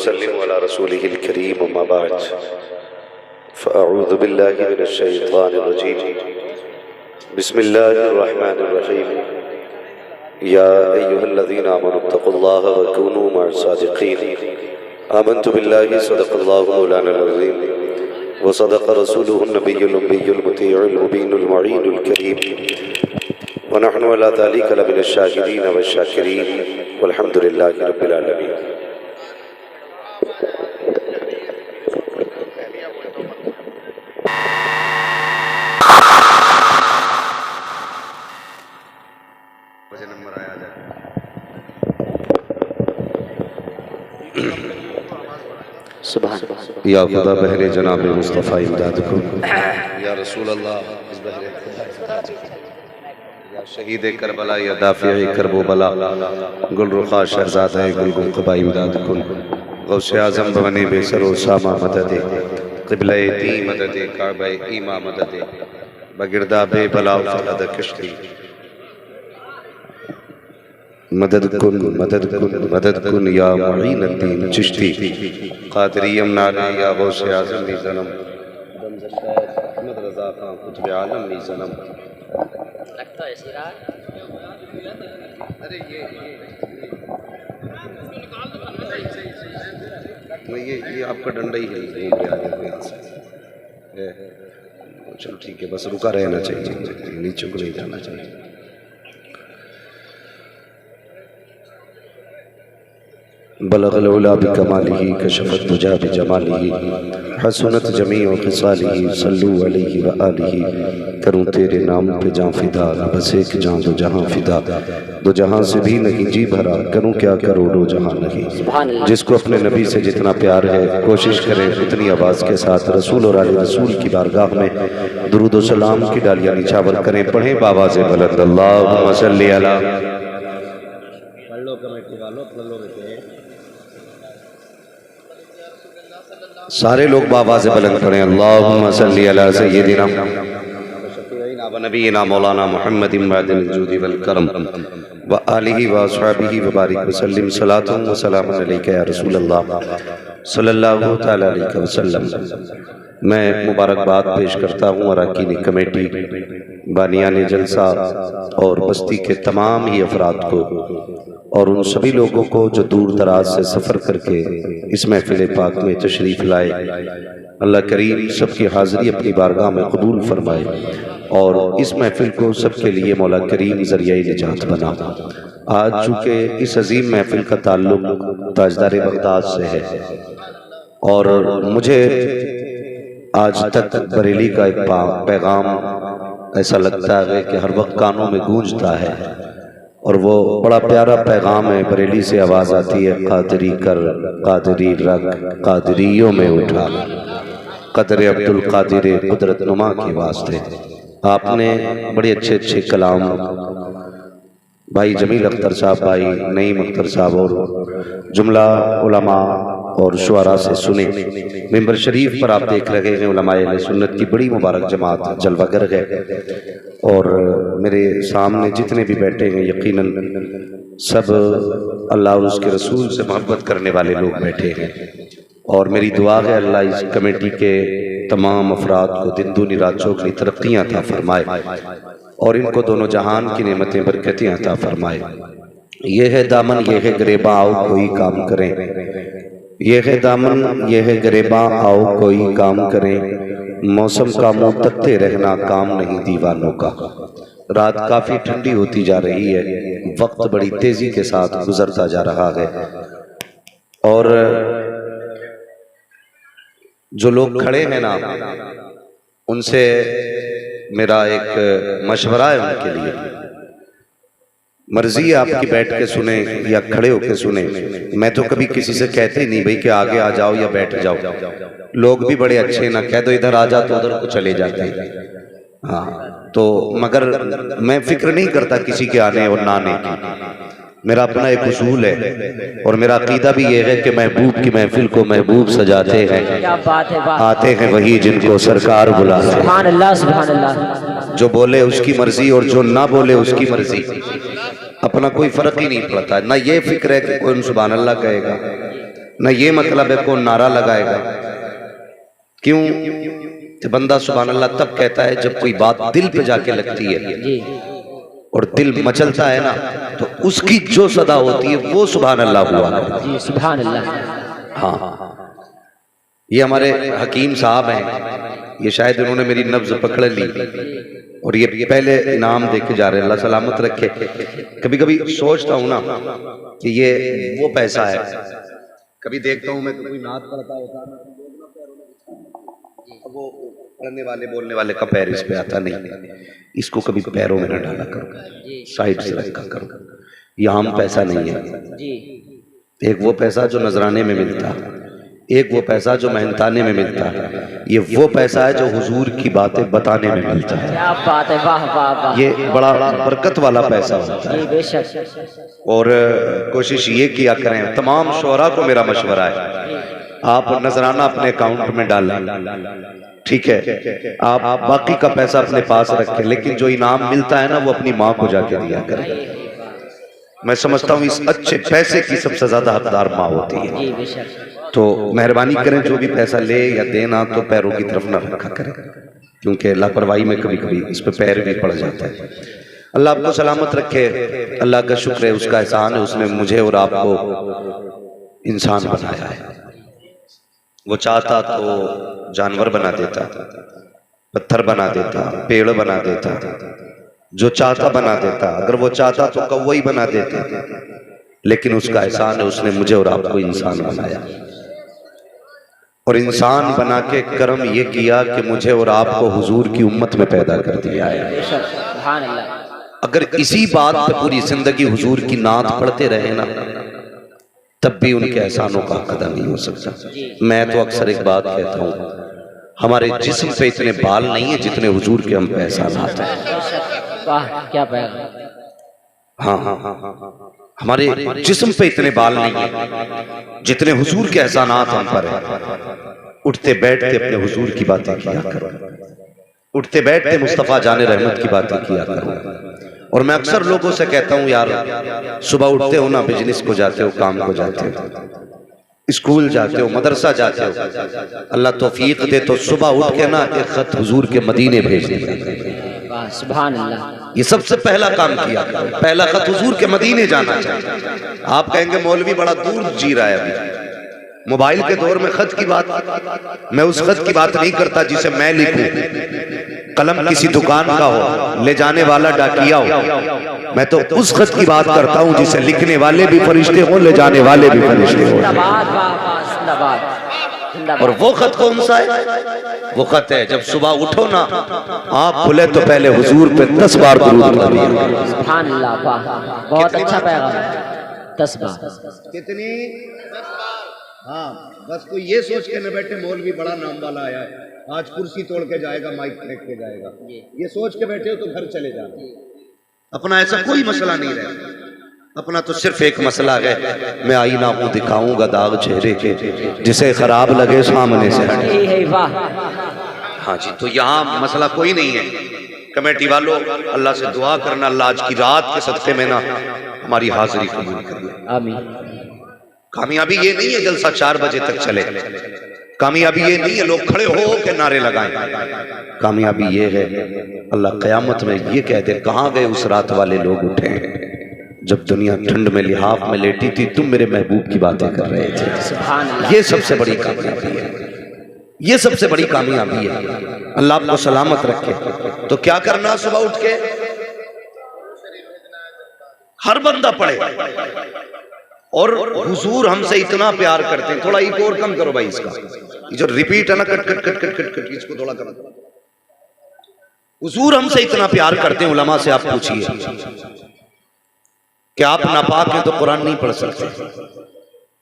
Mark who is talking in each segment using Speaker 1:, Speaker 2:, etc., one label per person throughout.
Speaker 1: वसल्लिम अला रसूलिहिल करीम अम्मा बाद फ़अऊज़ु बिल्लाहि मिनश शैतानिर रजीम बिस्मिल्लाहिर रहमानिर रहीम या अय्युहल्लज़ीना आमनुत्तक़ुल्लाह व कूनू मअस सादिक़ीन आमन्तु बिल्लाहि सदक़ल्लाहु मौलानाल अज़ीम व सदक़ रसूलुहुन नबियुल उम्मियुल मुतीउल मुबीनुल मुईनुल करीम व नहनु अला ज़ालिका लमिनश शाहिदीन व शाकिरीन वल्हम्दुलिल्लाहि रब्बिल आलमीन। या खुदा बहरे जनाब मुस्तफ़ा इमदाद को या रसूल अल्लाह या शहीद करबला या दाफ़िए करबो बला गुलरुखा शहज़ादा गुलगुल क़बा इमदाद कुन गौसे आज़म बने बेसरो सामा मददे क़िबले दी मददे काबे ईमा मददे बगिरदा बे बला फलद कश्ती मदद कुन मदद कुन मदद कुन या मुईनुद्दीन चिश्ती क़ादिरियम नारे या गौसे आज़म नी ज़नम अहमद रज़ा खां कुतुब आलम नी ज़नम लगता है सिराज। अरे ये आपका डंडा ही है यहाँ से। चलो ठीक है, बस रुका रहना चाहिए, नीचे को नहीं जाना चाहिए। बलगल उला बिकमालिही कशफत दुजा बिजमालिही हसनत जमीउ खिसालिही सल्लु अलैहि व आलिही। करूँ तेरे नाम पे जान फिदा, बस एक जान दो जहां फिदा, दो जहां से भी नहीं जी भरा, करूँ क्या करोड़ों जहां नहीं। जिसको अपने नबी से जितना प्यार है कोशिश करें उतनी आवाज़ के साथ रसूल और आले रसूल की बारगाह में दुरूद व सलाम की डालियाँ निछावर करें। पढ़ें बावाज़ बुलंद अल्लाहुम्मा सल्ली अला। सारे लोग बावाज़ बुलंद पढ़ें अल्लाहुम्मा सल्ली अला सय्यिदिना व नबीना मौलाना मुहम्मद इमादिल जूदी वल करम व आलिहि व अस्हाबिहि व बारिक वसल्लिम सलातुन व सलामुन अलैका या रसूल अल्लाह सल्लल्लाहु तआला अलैहि वसल्लम। मैं मुबारकबाद पेश करता हूँ अरकान कमेटी, बानियान जलसा और बस्ती के तमाम ही अफराद को और उन सभी लोगों को जो दूर दराज से सफ़र करके इस महफिल पाक में तशरीफ़ लाए। अल्लाह करीम सबकी हाज़िरी अपनी बारगाह में कबूल फरमाए और इस महफिल को सबके लिए मौला करीम ज़रिया निजात बना। आज चूँकि इस अजीम महफिल का ताल्लुक़ ताजदार बगदाद से है और मुझे आज तक बरेली का एक पैगाम ऐसा लगता है कि हर वक्त कानों में गूंजता है और वो बड़ा प्यारा पैगाम है। बरेली से आवाज़ आती है, कादरी कर कादरी रख कादरियों में उठा, कदर अब्दुल कादिर कुदरत नुमा के वास्ते। आपने बड़े अच्छे अच्छे कलाम भाई जमील अख्तर साहब, भाई नईम अख्तर साहब और जुमला उलमा और शुआरा से सुने। मिंबर शरीफ पर आप देख रहे हैं उलमाए अहले सुन्नत की बड़ी मुबारक जमात जलवागर है और मेरे सामने जितने भी बैठे हैं यकीनन सब अल्लाह और उसके रसूल से मोहब्बत करने वाले लोग बैठे हैं और मेरी दुआ है अल्लाह इस कमेटी के तमाम अफराद को दिन दूनी रात चौगनी तरक्कियाँ अता फरमाए और इनको दोनों जहान की नेमतें बरकतें अता फरमाए। ये है दामन ये है गिरेबा आओ कोई काम करें, ये है दामन ये है गिरेबा आओ कोई काम करें, मौसम का मुँह तकते रहना काम नहीं दीवानों का। रात काफ़ी ठंडी होती जा रही है, वक्त बड़ी तेज़ी के साथ गुजरता जा रहा है और जो लोग खड़े हैं ना उनसे मेरा एक मशवरा है उनके लिए। मर्जी है आपकी बैठ के सुने या खड़े होके सुने। मैं तो कभी किसी से कहते ही नहीं भाई कि आगे आ जाओ या बैठ जाओ। लोग भी बड़े अच्छे ना कह दो इधर आ जा तो उधर को चले जाते हैं। हाँ तो मगर मैं फिक्र नहीं करता किसी के आने और ना आने की। मेरा अपना एक उसूल है और मेरा अकीदा भी ये है कि महबूब की महफिल को महबूब सजाते हैं, आते हैं वही जिनको सरकार बुलाते हैं। सुभान अल्लाह, सुभान अल्लाह। जो बोले उसकी मर्जी और जो ना बोले उसकी मर्जी, अपना कोई फर्क ही नहीं पड़ता। ना ये फिक्र है कि कौन सुभान अल्लाह कहेगा न ये मतलब है कौन नारा लगाएगा। क्यों? कि बंदा सुभान अल्लाह तब कहता है जब कोई बात दिल पे जाके लगती है और दिल मचलता है ना, तो उसकी जो सदा होती है वो सुभान अल्लाह हुआ जी, सुभान अल्लाह। हाँ, ये हमारे हकीम साहब हैं, ये शायद उन्होंने मेरी नब्ज पकड़ ली और ये पहले इनाम दे के जा रहे हैं, अल्लाह सलामत रखे। कभी कभी सोचता हूँ ना कि ये वो पैसा है, कभी देखता हूँ मैं कोई नात पढ़ता होता है, वो पढ़ने वाले बोलने वाले का पैर इस पे आता नहीं, इसको कभी पैरों में न डाला करो, साइड से रखा करो। ये आम पैसा नहीं है। एक वो पैसा जो नजराने में मिलता है, एक वो पैसा जो मेहनताने में मिलता है, ये वो पैसा है जो हुजूर की बातें बताने में मिलता है। क्या बात है, वाह वाह वाह। ये बड़ा बरकत वाला पैसा होता है बेशक। और कोशिश ये किया करें, तमाम शोहरा को मेरा मशवरा है, आप नजराना अपने अकाउंट में डालें, ठीक है, आप बाकी का पैसा अपने पास रखें, लेकिन जो इनाम मिलता है ना वो अपनी माँ को जाके दिया करें। मैं समझता हूँ इस अच्छे पैसे की सबसे ज्यादा हकदार माँ होती है। तो मेहरबानी करें, जो भी पैसा ले या देना तो पैरों की तरफ न रखा करें, क्योंकि लापरवाही में कभी कभी इस पे पैर भी पड़ जाता है। अल्लाह आपको सलामत रखे, अल्लाह का शुक्र है, उसका एहसान है, उसने मुझे और आपको इंसान बनाया है। वो चाहता तो जानवर बना देता, पत्थर बना देता, पेड़ बना देता, जो चाहता बना देता, अगर वो चाहता तो कौवा ही बना देता, लेकिन उसका एहसान है, उसने मुझे और आपको इंसान बनाया। और इंसान बना के कर्म ये किया कि मुझे और आपको हुजूर की उम्मत में पैदा कर दिया है। अगर इसी बात पे पूरी जिंदगी हुजूर की नात पढ़ते रहे ना, तब भी उनके एहसानों का अदा नहीं हो सकता। मैं तो अक्सर एक बात कहता हूँ, हमारे जिस्म पे इतने बाल नहीं है जितने हुजूर के हम पे एहसानात हैं। वाह क्या पैगाम। हाँ हाँ हाँ हाँ, हमारे जिस्म पे इतने बाल नहीं है जितने हुजूर के एहसानात हम पर हैं। उठते बैठते अपने हुजूर की बातें किया करो, उठते बैठते मुस्तफा जाने रहमत की बातें किया करो। और मैं अक्सर लोगों से कहता हूँ, यार सुबह उठते हो ना, बिजनेस को जाते हो, काम को जाते हो, स्कूल जाते हो, मदरसा जाते हो, अल्लाह तौफीक दे तो सुबह उठ के ना एक खत हुजूर के मदीने भेज दे। सुभान अल्लाह। ये सबसे पहला काम किया, पहला खत हुजूर के मदीने जाना चाहिए। आप कहेंगे मौलवी बड़ा दूर जी रहा है अभी, मोबाइल के दौर में खत की बात, मैं उस खत की बात नहीं करता जिसे मैं लिखूं, कलम किसी दुकान का हो, ले जाने वाला डाकिया हो, मैं तो उस खत की बात करता हूँ जिसे लिखने वाले भी फरिश्ते हो, ले जाने वाले भी फरिश्ते हो। और वो खत कौन सा है? वो खत है जब सुबह उठो ना, आप खुले तो पहले हुजूर पे 10 बार दुरूद पढ़िए। सुभान अल्लाह, बहुत अच्छा पैगाम। 10 बार कितनी? हाँ, बस कोई ये सोच के न बैठे मौलवी बड़ा नाम वाला आया है, आज कुर्सी तोड़ के जाएगा, माइक फेंक के जाएगा, ये सोच के बैठे हो तो घर चले जाना। अपना ऐसा कोई मसला नहीं रहा, अपना तो सिर्फ एक मसला है, मैं आईना हूँ दिखाऊंगा दाग चेहरे के, जिसे खराब लगे सामने से हटे। हाँ जी, तो यहाँ मसला कोई नहीं है। कमेटी वालों, अल्लाह से दुआ करना, अल्लाह आज की रात के सदक़े में ना हमारी हाजिरी कबूल करिए। आमीन। कामयाबी ये नहीं है जलसा 4 बजे तक चले, कामयाबी ये नहीं है लोग खड़े हो के नारे लगाएं, कामयाबी ये है अल्लाह क़यामत में ये कह दे, कहाँ गए उस रात वाले लोग उठे जब दुनिया ठंड में लिहाफ में लेटी थी, तुम मेरे महबूब की बातें कर रहे थे। ये सबसे बड़ी कामयाबी है, ये सबसे बड़ी कामयाबी है। अल्लाह आपको सलामत रखे। तो क्या करना, सुबह उठ के हर बंदा पढ़े। और हुजूर हमसे इतना प्यार करते हैं, थोड़ा एक और कम करो भाई इसका, ये जो रिपीट है ना, cut cut cut cut cut cut, इसको थोड़ा कम। हुजूर हमसे इतना प्यार करते हैं, उलमा से आप पूछिए कि आप नापाक हैं तो कुरान नहीं पढ़ सकते,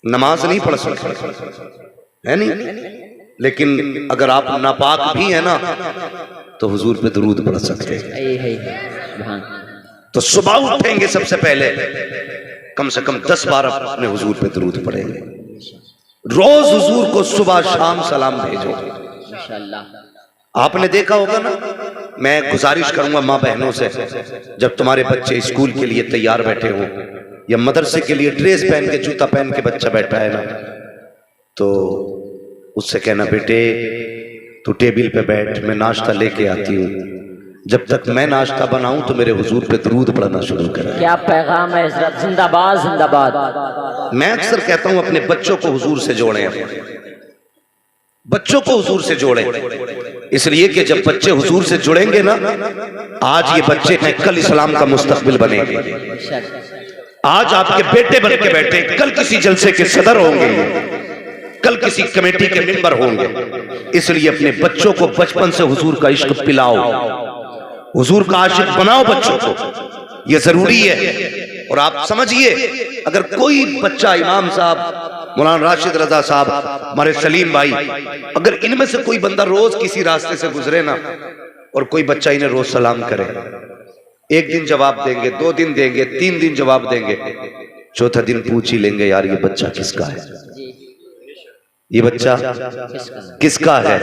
Speaker 1: नमाज नहीं पढ़ सकते, है नहीं, लेकिन अगर आप नापाक भी है ना तो हुजूर पे दुरूद पढ़ सकते हैं। तो सुबह उठेंगे सबसे पहले कम से कम 10 बार अपने हुजूर पे दुरूद पढ़ेंगे। रोज हुजूर को सुबह शाम सलाम भेजो। आपने देखा होगा ना, मैं गुजारिश करूंगा माँ बहनों से, जब तुम्हारे बच्चे स्कूल के लिए तैयार बैठे हों या मदरसे के लिए ड्रेस पहन के जूता पहन के बच्चा बैठा है ना, तो उससे कहना बेटे तू टेबल पे बैठ, मैं नाश्ता लेके आती हूँ, जब तक मैं नाश्ता बनाऊं तो मेरे हुजूर पे दरूद पढ़ना शुरू करें।
Speaker 2: क्या पैगाम है हज़रत, जिंदाबाद जिंदाबाद। मैं
Speaker 1: अक्सर कहता हूं अपने बच्चों को हुजूर से जोड़ें, बच्चों को हुजूर से जोड़ें, इसलिए कि जब बच्चे हुजूर से जुड़ेंगे ना, आज ये बच्चे हैं, कल इस्लाम का मुस्तकबिल बनेंगे। आज आपके बेटे बन के बैठे, कल किसी जलसे के सदर होंगे, कल किसी कमेटी के मेंबर होंगे। इसलिए अपने बच्चों को बचपन से हुजूर का इश्क पिलाओ, हुजूर का आशिक बनाओ बच्चों को, यह जरूरी है। और आप समझिए, अगर कोई बच्चा, इमाम साहब, मौलाना राशिद रजा साहब, हमारे सलीम भाई, अगर इनमें से कोई बंदा रोज किसी रास्ते से गुजरे ना और कोई बच्चा इन्हें रोज सलाम करे, एक दिन जवाब देंगे, 2 दिन देंगे, 3 दिन जवाब देंगे, चौथा दिन पूछ ही लेंगे यार ये बच्चा किसका है, ये बच्चा किसका है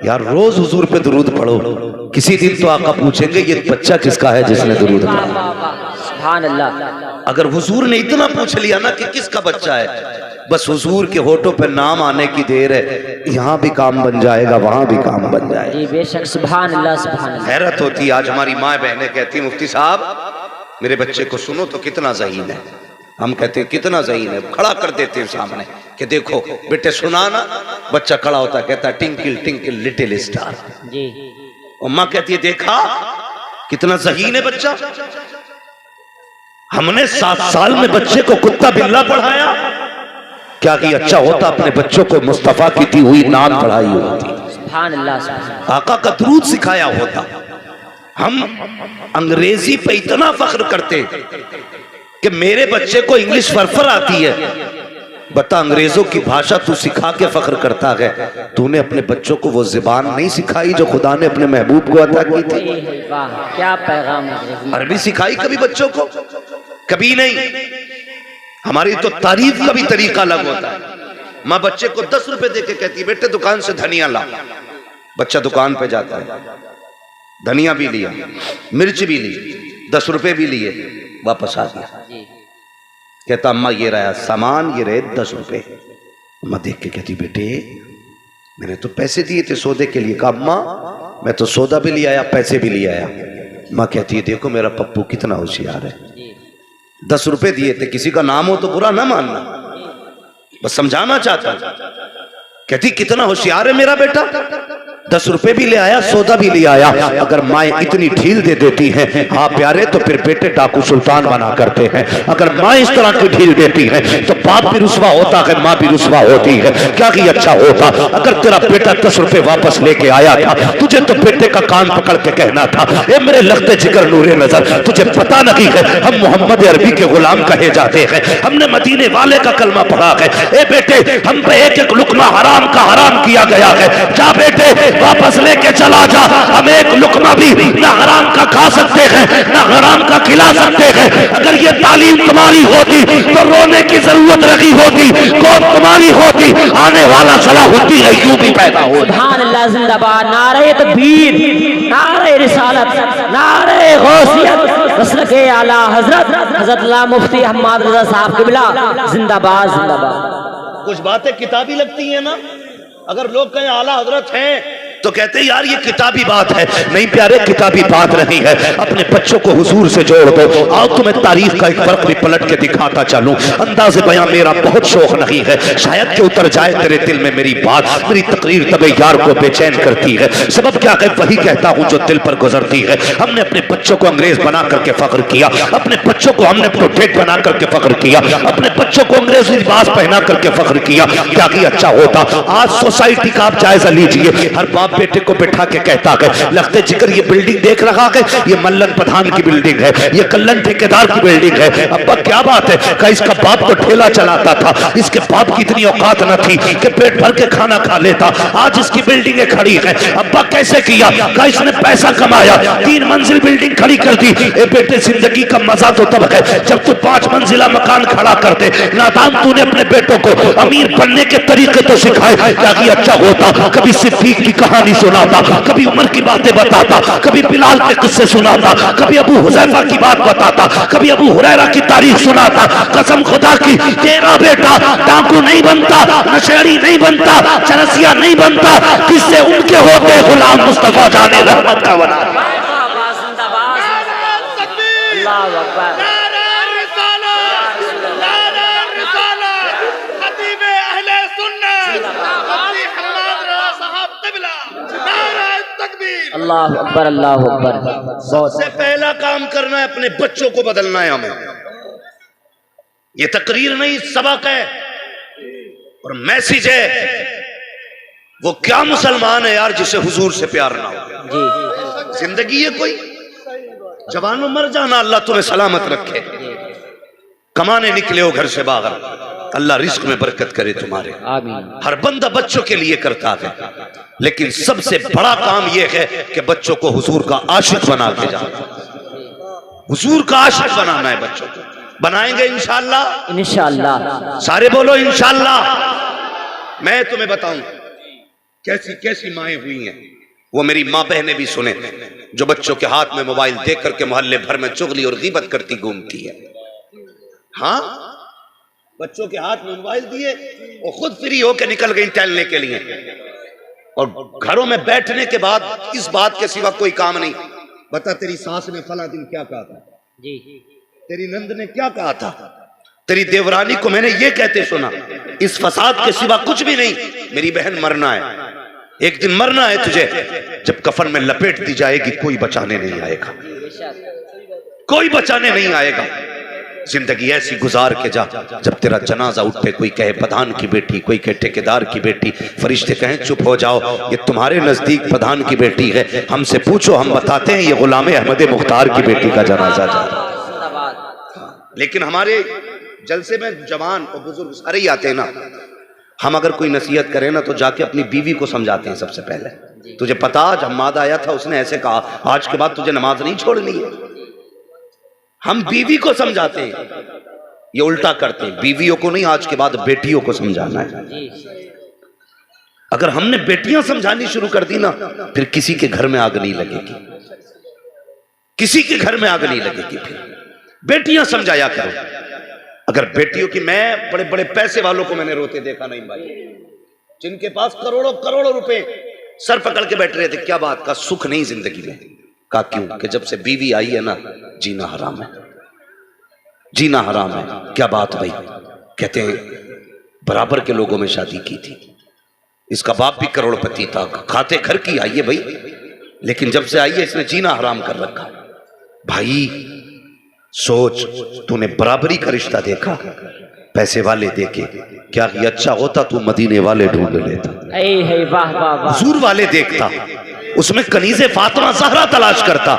Speaker 1: यार, रोज हुजूर पे दुरूद पढ़ो। किसी दिन तो आका पूछेंगे ये बच्चा किसका है जिसने दुरूद पढ़ा।
Speaker 2: सुभान अल्लाह।
Speaker 1: अगर हुजूर ने इतना पूछ लिया ना कि किसका बच्चा है, बस हुजूर के होठों पे नाम आने की देर है, यहाँ भी काम बन जाएगा, वहां भी काम बन जाएगा।
Speaker 2: जी बेशक, सुभान अल्लाह सुभान अल्लाह।
Speaker 1: हैरत होती है, आज हमारी माँ बहनें कहती, मुफ्ती साहब मेरे बच्चे को सुनो तो कितना ज़हीन है। हम कहते हैं कितना ज़हीन है, खड़ा कर देते हैं सामने कि देखो बेटे सुना ना, बच्चा खड़ा होता कहता टिंकल टिंकल लिटिल स्टार जी। और माँ कहती है देखा कितना ज़हीन है बच्चा। हमने 7 साल में बच्चे को कुत्ता बिल्ला पढ़ाया, क्या कि अच्छा होता अपने बच्चों को मुस्तफा की दी हुई नाम पढ़ाई होती,
Speaker 2: सुभान अल्लाह,
Speaker 1: आका का दुरूद सिखाया होता। हम अंग्रेजी पे इतना फख्र करते कि मेरे बच्चे को इंग्लिश फरफर आती है। बता, अंग्रेजों की भाषा तू सिखा के फख्र करता है, तूने अपने बच्चों को वो ज़बान नहीं सिखाई जो खुदा ने अपने महबूब को अता की थी।
Speaker 2: क्या पैगाम है।
Speaker 1: अरबी सिखाई कभी बच्चों को? कभी नहीं। हमारी तो तारीफ का भी तरीका अलग होता है। माँ बच्चे को 10 रुपए दे के कहती है बेटे दुकान से धनिया ला। बच्चा दुकान पे जाता है, धनिया भी लिया, मिर्च भी ली, 10 रुपए भी लिए, वापस आ गया। कहता अम्मा ये रहा सामान, ये रहे 10 रुपए। अम्मा देख के कहती बेटे मैंने तो पैसे दिए थे सौदे के लिए। कहा अम्मा मैं तो सौदा भी ले आया, पैसे भी ले आया। माँ कहती है देखो मेरा पप्पू कितना होशियार है, 10 रुपए दिए थे, किसी का नाम हो तो बुरा ना मानना, बस समझाना चाहता हूं। कहती कितना होशियार है मेरा बेटा, 10 रुपए भी ले आया, सौदा भी ले आया। अगर माए इतनी ढील दे देती हैं हाँ प्यारे, तो फिर बेटे डाकू सुल्तान बना करते हैं। अगर माए इस तरह की ढील देती है तो बाप भी रुस्वा होता है, माँ भी रुस्वा होती है। क्या कि अच्छा होता अगर तेरा बेटा 10 रुपए वापस लेके आया था, तुझे तो बेटे का कान पकड़ के कहना था ए मेरे लखते जिगर नूरे नजर, तुझे पता नहीं है हम मोहम्मद अरबी के गुलाम कहे जाते हैं, हमने मदीने वाले का कलमा पढ़ा है। ए बेटे हम पे एक लुकमा हराम का हराम किया गया है, जा बेटे वापस लेके चला जा, हम एक लुकमा भी ना हराम का खा सकते हैं ना हराम का खिला सकते हैं। अगर ये तालीम तुम्हारी होती तो रोने की जरूरत रही होती, कौन तुम्हारी होती, आने वाला सलाहुद्दीन अय्यूबी पैदा हो।
Speaker 2: सुभान अल्लाह, जिंदाबाद, नारे तकबीर, नारे रिसालत, नारे गौसियत, मसलके आला हजरत हजरत अल्लाह मुफ्ती हम्माद रजा साहब क़िबला, जिंदाबाद जिंदाबाद।
Speaker 1: कुछ बातें किताबी लगती हैं ना, अगर लोग कहें आला हजरत हैं तो कहते हैं यार ये किताबी बात है। नहीं प्यारे, किताबी बात नहीं है। अपने बच्चों को हुजूर से जोड़ दो। आओ तुम्हें तारीफ का एक फर्क भी पलट के दिखाता चलूं। अंदाज़े बयां मेरा बहुत शौक नहीं है, शायद कि उतर जाए तेरे दिल में मेरी बात। मेरी तकरीर तबे यार को बेचैन करती है, सबब क्या है वही कहता हूं जो दिल पर गुजरती है। हमने अपने बच्चों को अंग्रेज बना करके फख्र किया, अपने बच्चों को हमने प्रोटेक्ट बना करके फख्र किया, अपने बच्चों को अंग्रेजी लिबास पहना करके फख्र किया। क्या कि अच्छा होता। आज सोसाइटी का आप जायजा लीजिए, हर बाप बेटे को बैठा के कहता है लखते जिगर ये बिल्डिंग देख रहा है, ये मल्लन प्रधान की बिल्डिंग है, ये कल्लन ठेकेदार की बिल्डिंग है। अब्बा क्या बात है, का इसका बाप तो ठेला चलाता था, इसके बाप की इतनी औकात न थी कि पेट भर के खाना खा लेता, आज इसकी बिल्डिंगें खड़ी है। अब्बा कैसे किया, का इसने पैसा कमाया, 3 मंजिल बिल्डिंग खड़ी कर दी। ए बेटे जिंदगी का मजा तो तब है जब तू 5 मंजिला मकान खड़ा कर दे। नादान तूने अपने बेटों को अमीर बनने के तरीके तो सिखाए। क्या कि अच्छा होता कभी सिद्दीक की कहानी
Speaker 3: कहानी सुनाता, कभी उमर की बातें बताता, कभी बिलाल के किस्से सुनाता, कभी अबू हुज़ैफा की बात बताता, कभी अबू हुरैरा की तारीख सुनाता। कसम खुदा की, तेरा बेटा डाकू नहीं बनता, नशेड़ी नहीं बनता, चरसिया नहीं बनता, किससे उनके होते गुलाम मुस्तफा जाने रहमत का बना।
Speaker 2: अल्लाह अकबर, अल्लाह अकबर।
Speaker 1: सबसे पहला काम करना है, अपने बच्चों को बदलना है हमें। ये तकरीर नहीं, सबक है और मैसेज है। वो क्या मुसलमान है यार जिसे हुजूर से प्यार ना हो।
Speaker 2: जी
Speaker 1: जिंदगी है कोई, जवानों मर जाना, अल्लाह तुम्हें सलामत रखे। कमाने निकले हो घर से बाहर, अल्लाह रिस्क में बरकत करे तुम्हारे।
Speaker 2: आमीन।
Speaker 1: हर बंदा बच्चों के लिए करता है, लेकिन सबसे बड़ा काम यह है कि बच्चों को हुजूर का आशिक बना के जाना। हुजूर का आशिक बनाना है बच्चों को। बनाएंगे इंशाअल्लाह,
Speaker 2: इंशाअल्लाह।
Speaker 1: सारे बोलो इंशाअल्लाह। मैं तुम्हें बताऊं कैसी कैसी माएं हुई हैं, वो मेरी माँ बहनें भी सुने, जो बच्चों के हाथ में मोबाइल देख करके मोहल्ले भर में चुगली और गीबत करती घूमती है। हाँ, बच्चों के हाथ में मोबाइल दिए और खुद फ्री होकर निकल गई टहलने के लिए, और घरों में बैठने के बाद इस बात के सिवा कोई काम नहीं। बता, तेरी सास ने फला दिन क्या कहा था,
Speaker 2: जी
Speaker 1: तेरी नंद ने क्या कहा था, तेरी देवरानी को मैंने ये कहते सुना। इस फसाद के सिवा कुछ भी नहीं। मेरी बहन, मरना है, एक दिन मरना है तुझे। जब कफन में लपेट दी जाएगी, कोई बचाने नहीं आएगा, कोई बचाने नहीं आएगा। जिंदगी ऐसी गुजार के जा, जब तेरा जनाजा उठे, कोई कहे प्रधान की बेटी, कोई कहे ठेकेदार की बेटी, फरिश्ते कहें चुप हो जाओ, ये तुम्हारे नजदीक प्रधान की बेटी है, हमसे पूछो, हम बताते हैं ये गुलाम अहमद मुख्तार की बेटी का जनाजा जा रहा है। लेकिन हमारे जलसे में जवान और बुजुर्ग सारे ही आते हैं ना। हम अगर कोई नसीहत करें ना, तो जाके अपनी बीवी को समझाते हैं सबसे पहले। तुझे पता, आज हम्माद आया था, उसने ऐसे कहा, आज के बाद तुझे नमाज नहीं छोड़नी है। हम बीवी को समझाते हैं, ये उल्टा करते हैं। बीवियों को नहीं, आज के बाद बेटियों को समझाना है। अगर हमने बेटियां समझानी शुरू कर दी ना, फिर किसी के घर में आग नहीं लगेगी, किसी के घर में आग नहीं लगेगी। फिर बेटियां समझाया करो। अगर बेटियों की, मैं बड़े बड़े पैसे वालों को मैंने रोते देखा नहीं भाई, जिनके पास करोड़ों करोड़ों रुपए, सर पकड़ के बैठ रहे थे। क्या बात का सुख नहीं जिंदगी में? का क्यों? कि जब से बीवी आई है ना, जीना हराम है, जीना हराम है। क्या बात भाई? कहते हैं बराबर के लोगों में शादी की थी, इसका बाप भी करोड़पति था, खाते घर की आई है भाई, लेकिन जब से आई है इसने जीना हराम कर रखा। भाई सोच, तूने बराबरी का रिश्ता देखा, पैसे वाले देखे, क्या ये अच्छा होता तू मदीने वाले ढूंढ लेता,
Speaker 2: वाह वाह वाह,
Speaker 1: हुजूर वाले देखता, उसमें कनीज़े फातिमा ज़हरा तलाश करता।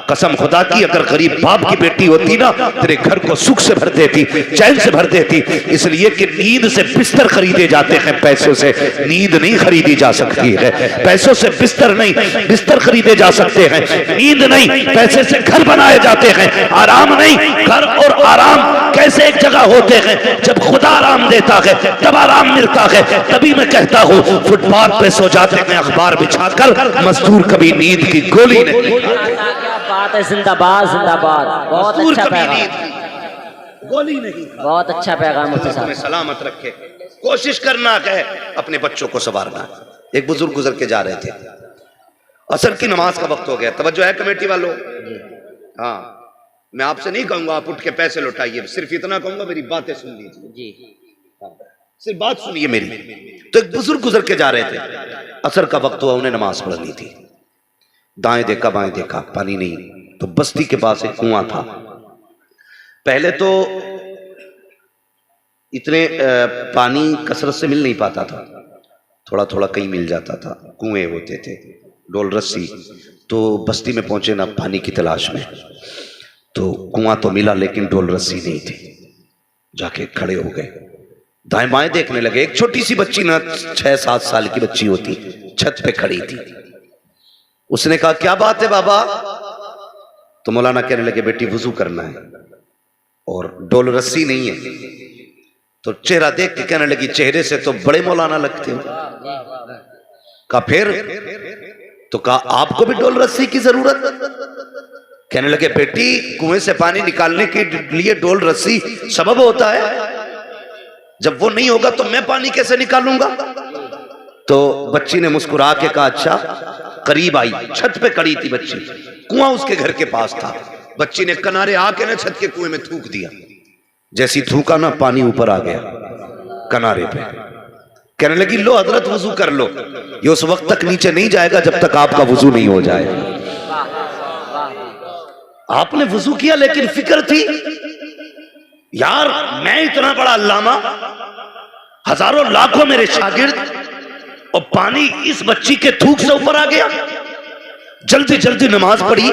Speaker 1: कसम खुदा की, अगर गरीब बाप की बेटी होती ना, तेरे घर को सुख से भर देती, चैन से भर देती। इसलिए कि नींद से बिस्तर खरीदे जाते हैं, पैसों से नींद नहीं खरीदी जा सकती है। पैसों से बिस्तर नहीं, बिस्तर खरीदे जा सकते हैं, नींद नहीं। पैसे से घर बनाए जाते हैं, आराम नहीं। घर और आराम कैसे एक जगह होते हैं? जब खुदा आराम देता है तब आराम मिलता है। तभी मैं कहता हूँ, फुटपाथ पे सो जाते हैं अखबार बिछाकर, मजदूर कभी नींद की गोली नहीं।
Speaker 2: क्या बात है, जिंदाबाद जिंदाबाद। बहुत
Speaker 1: मजदूर
Speaker 2: अच्छा
Speaker 1: कभी
Speaker 2: पैगाम,
Speaker 1: नींद की गोली नहीं।
Speaker 2: बहुत अच्छा पैगाम मुफ्ती साहब।
Speaker 1: तुम्हें सलामत रखे। कोशिश करना है अपने बच्चों को संवारना। एक बुजुर्ग गुजर के जा रहे थे, असर की नमाज का वक्त हो गया। तवज्जो है कमेटी वालों? हाँ, मैं आपसे नहीं कहूंगा आप उठ के पैसे लौटाइए, सिर्फ इतना कहूंगा मेरी बातें सुन लीजिए जी, सिर्फ बात सुनिए मेरी। तो एक बुजुर्ग गुजर के जा रहे थे, असर का वक्त हुआ, उन्हें नमाज पढ़नी थी। दाएं देखा बाएं देखा, पानी नहीं। तो बस्ती के पास एक कुआं था। पहले तो इतने पानी कसरत से मिल नहीं पाता था, थोड़ा थोड़ा कहीं मिल जाता था। कुएं होते थे, डोल रस्सी। तो बस्ती में पहुंचे ना पानी की तलाश में, तो कुआं तो मिला लेकिन डोल रस्सी नहीं थी। जाके खड़े हो गए, दाएं बाएं देखने लगे। एक छोटी सी बच्ची ना, 6-7 साल की बच्ची होती, छत पे खड़ी थी। उसने कहा, क्या बात है बाबा? तो मौलाना कहने लगे, बेटी वुजू करना है और डोल रस्सी नहीं है। तो चेहरा देख के कहने लगी, चेहरे से तो बड़े मौलाना लगते हो। कहा फिर? तो कहा आपको भी डोल रस्सी की जरूरत? कहने लगे बेटी कुएं से पानी निकालने के लिए डोल रस्सी सबब होता है, जब वो नहीं होगा तो मैं पानी कैसे निकालूंगा? तो बच्ची ने मुस्कुरा के कहा अच्छा। करीब आई, छत पे खड़ी थी बच्ची, कुआं उसके घर के पास था। बच्ची ने किनारे आके ना छत के कुएं में थूक दिया, जैसी थूका ना पानी ऊपर आ गया किनारे पे। कहने लगी लो हजरत वजू कर लो, ये उस वक्त तक नीचे नहीं जाएगा जब तक आपका वजू नहीं हो जाए। आपने वजू किया लेकिन फिक्र थी यार मैं इतना बड़ा अल्लामा, हजारों लाखों मेरे शागिर्द, और पानी इस बच्ची के थूक से ऊपर आ गया। जल्दी जल्दी नमाज पढ़ी।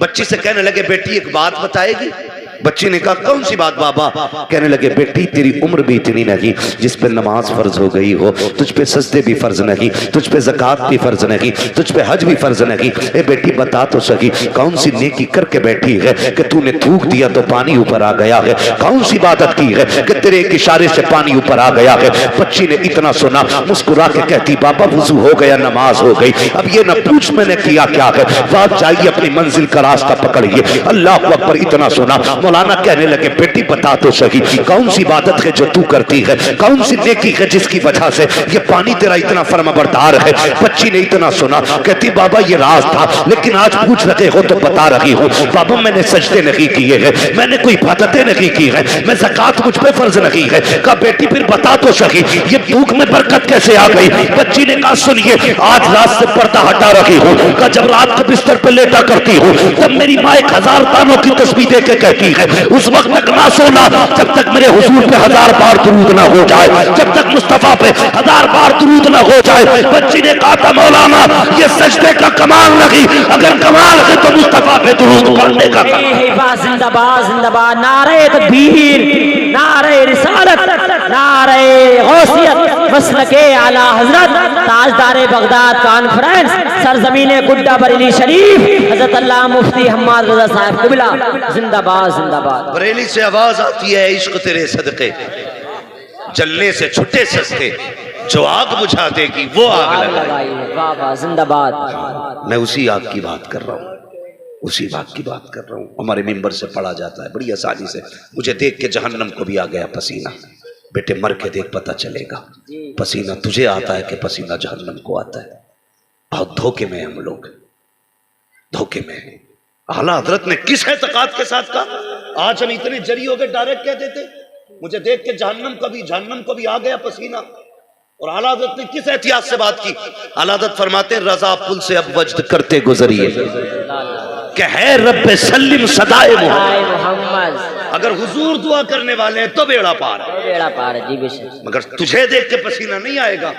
Speaker 1: बच्ची से कहने लगे बेटी एक बात बताएगी? बच्ची ने कहा कौन सी बात बाबा? कहने लगे बेटी तेरी उम्र भी इतनी नहीं जिस पे नमाज फर्ज हो गई हो, तुझ पे सजदे भी फर्ज नहीं, तुझ पे ज़कात भी फर्ज नहीं, तुझ पे हज भी फर्ज नहीं। ए बेटी बता तो सही कौन सी नेकी करके बैठी है कि तूने थूक दिया तो पानी ऊपर आ गया है? कौन सी इबादत की है कि तेरे एक इशारे से पानी ऊपर आ गया है? बच्ची ने इतना सुना, मुस्कुरा के कहती बाबा वजू हो गया, नमाज हो गई, अब ये न पूछ मैंने किया क्या है, बात जाइए अपनी मंजिल का रास्ता पकड़िए। अल्लाह अकबर। इतना सुना मौलाना कहने लगे बेटी बता तो सही कौन सी इबादत है जो तू करती है, कौन सी नेकी है जिसकी वजह से ये पानी तेरा इतना फर्माबरदार है? बच्ची ने इतना सुना, कहती बाबा ये राज था लेकिन आज पूछ रहे हो तो बता रही हूँ। बाबा मैंने सजदे नहीं किए हैं, मैंने कोई इबादतें नहीं की है, मैं ज़कात मुझ पे फर्ज नहीं है। कहा बेटी फिर बता तो सही ये भूख में बरकत कैसे आ गई? बच्ची ने कहा सुनिए आज रात से पर्दा हटा रही हूँ। कहा जब रात को बिस्तर पे लेटा करती हूँ तब मेरी माँ 1000 तानों की तस्बीह दे के कहती है उस वक्त तक ना सोना जब तक मेरे हुजूर पे 1000 बार दुरूद ना हो जाए, जब तक मुस्तफा पे 1000 बार दुरूद ना हो जाए। बच्ची ने कहा था मौलाना ये सजदे का कमाल नहीं, अगर कमाल है तो मुस्तफा पे दुरूद पढ़ने का।
Speaker 2: जिंदाबाद जिंदाबाद, नारे तकबीर, नारे रिसालत, नारे गौसियत, मसलके आला हजरत, ताजदारे बगदाद कॉन्फ्रेंस, सरजमीने गुड्डा बरेली शरीफ, हजरत अल्लाह मुफ्ती हम्माद रजा साहब क़िबला जिंदाबाद जिंदाबाद।
Speaker 1: बरेली से आवाज आती है इश्क तेरे सदके, जलने से छुट्टे सस्ते, जो आग बुझा देगी वो आग लगाई।
Speaker 2: वाह वाह जिंदाबाद।
Speaker 1: मैं उसी आग की बात कर रहा हूँ, उसी बात की बात कर रहा हूँ। हमारे मिंबर से पढ़ा जाता है बड़ी आसानी से। मुझे देख के जहन्नम को भी आ गया पसीना। बेटे मर के देख पता चलेगा पसीना तुझे आता है कि पसीना जहन्नम को आता है। बहुत धोखे में हम लोग, धोखे में हैं। आला हजरत ने किस एतकाद के साथ कहा? आज हम इतने जरी हो गए डायरेक्ट कह देते मुझे देख के जहन्नम को भी आ गया पसीना। और आला हजरत ने किस एहतियात से बात की? आला हजरत फरमाते हैं रजा पुल से अब वज्द करते गुजरिए कि है रब्बे सल्लिम सदाए मोहम्मद। अगर हुजूर दुआ करने वाले हैं तो बेड़ा पार है,
Speaker 2: बेड़ा पार है जी बेशक।
Speaker 1: मगर तुझे देख के पसीना नहीं आएगा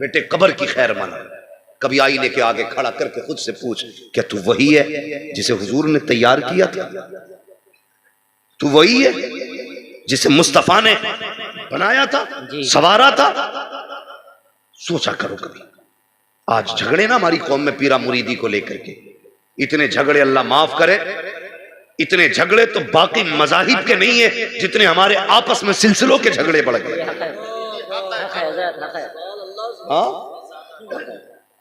Speaker 1: बेटे कब्र की खैर माना। कभी आईने के आगे खड़ा करके खुद से पूछ क्या तू वही है जिसे हुजूर ने तैयार किया था? तू वही है जिसे मुस्तफा ने बनाया था, सवारा था? सोचा करो कभी। आज झगड़े ना हमारी कौम में पीरा मुरीदी को लेकर के, इतने झगड़े अल्लाह माफ करे, इतने झगड़े तो बाकी मजाहिब के नहीं है जितने हमारे आपस में सिलसिलों के झगड़े बढ़ गए। हाँ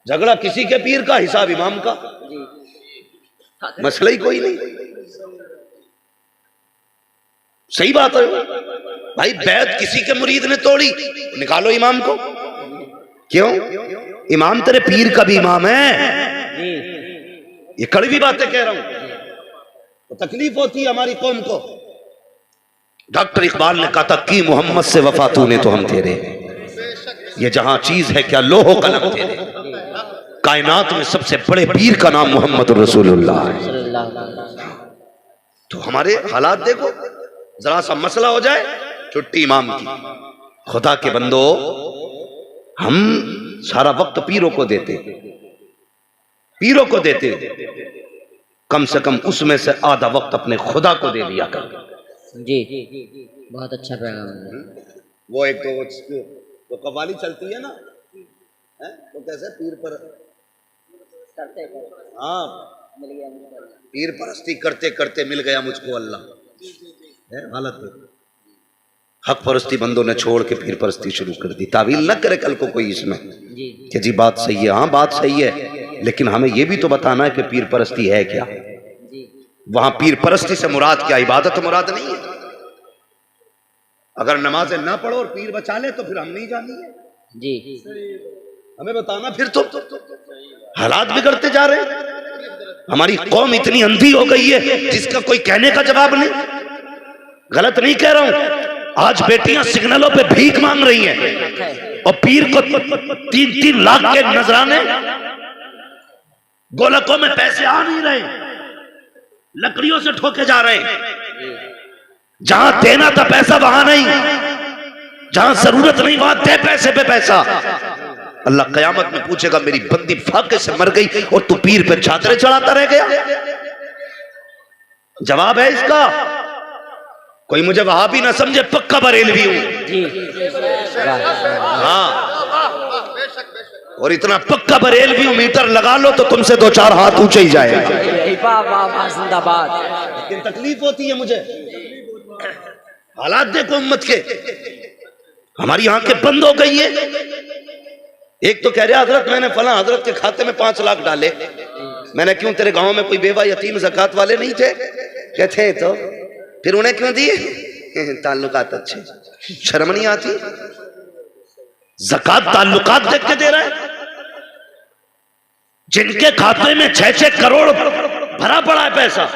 Speaker 1: झगड़ा किसी के पीर का, हिसाब इमाम का, मसला ही कोई नहीं। सही बात है भाई, बैत किसी के मुरीद ने तोड़ी, निकालो इमाम को। क्यों? इमाम तेरे पीर का भी इमाम है। ये कड़वी बातें कह रहा हूं तो तकलीफ होती है हमारी कौम को। डॉक्टर इकबाल ने कहा था कि मोहम्मद से वफा तूने तो हम तेरे, ये जहां चीज है क्या लोहो कलम तेरे। कायनात में सबसे बड़े पीर का नाम मोहम्मद रसूलुल्लाह है। तो हमारे हालात देखो, जरा सा मसला हो जाए छुट्टी इमाम की। खुदा के बंदो हम सारा वक्त पीरों को देते, पीरों को देते, कम से कम उसमें से आधा वक्त अपने खुदा को दे दिया कर।
Speaker 2: जी बहुत अच्छा पैगाम है।
Speaker 1: वो एक तो कव्वाली चलती है ना, तो कैसे पीर पर करते, हाँ पीर परस्ती करते करते मिल गया मुझको अल्लाह। है हालत में हक परस्ती बंदों ने छोड़ के पीर परस्ती शुरू कर दी। तावील न करे कल को कोई इसमें। कि जी बात सही है। हाँ बात सही है, लेकिन हमें यह भी तो बताना है कि पीर परस्ती है क्या। वहां पीर परस्ती से मुराद क्या, इबादत मुराद नहीं है। अगर नमाजें ना पढ़ो और पीर बचा ले तो फिर हम नहीं जानेंगे जी। हमें बताना, फिर तो हालात बिगड़ते जा रहे हैं। हमारी कौम इतनी अंधी हो गई है जिसका कोई कहने का जवाब नहीं। गलत नहीं कह रहा हूं, आज बेटियां सिग्नलों पे भीख मांग रही हैं और पीर को 3-3 लाख के नजराने, गोलकों में पैसे आ नहीं रहे, लकड़ियों से ठोके जा रहे हैं। जहां देना था पैसा वहां नहीं, जहां जरूरत नहीं वहां दे पैसे पे पैसा। अल्लाह कयामत में पूछेगा मेरी बंदी फाके से मर गई और तू पीर पे चादरें चढ़ाता रह गया। जवाब है इसका। कोई मुझे वहां भी ना समझे, पक्का बरेलवी हूं। हाँ, और इतना पक्का बरेलवी हूं, मीटर लगा लो तो तुमसे 2-4 हाथ ऊंचे ही जाएगा। लेकिन तकलीफ होती है मुझे। हालात देखो उम्मत के, हमारी आंखें बंद हो गई है। एक तो कह रहा हजरत मैंने फला हजरत के खाते में 5 लाख डाले। मैंने क्यों, तेरे गांव में कोई बेवा यतीम ज़कात वाले नहीं थे? कहते तो फिर उन्हें क्यों दिए? ताल्लुकात अच्छे, शर्म नहीं आती? ज़कात ताल्लुकात देख के दे रहा है। जिनके खाते में 6-6 करोड़ भरा पड़ा है पैसा,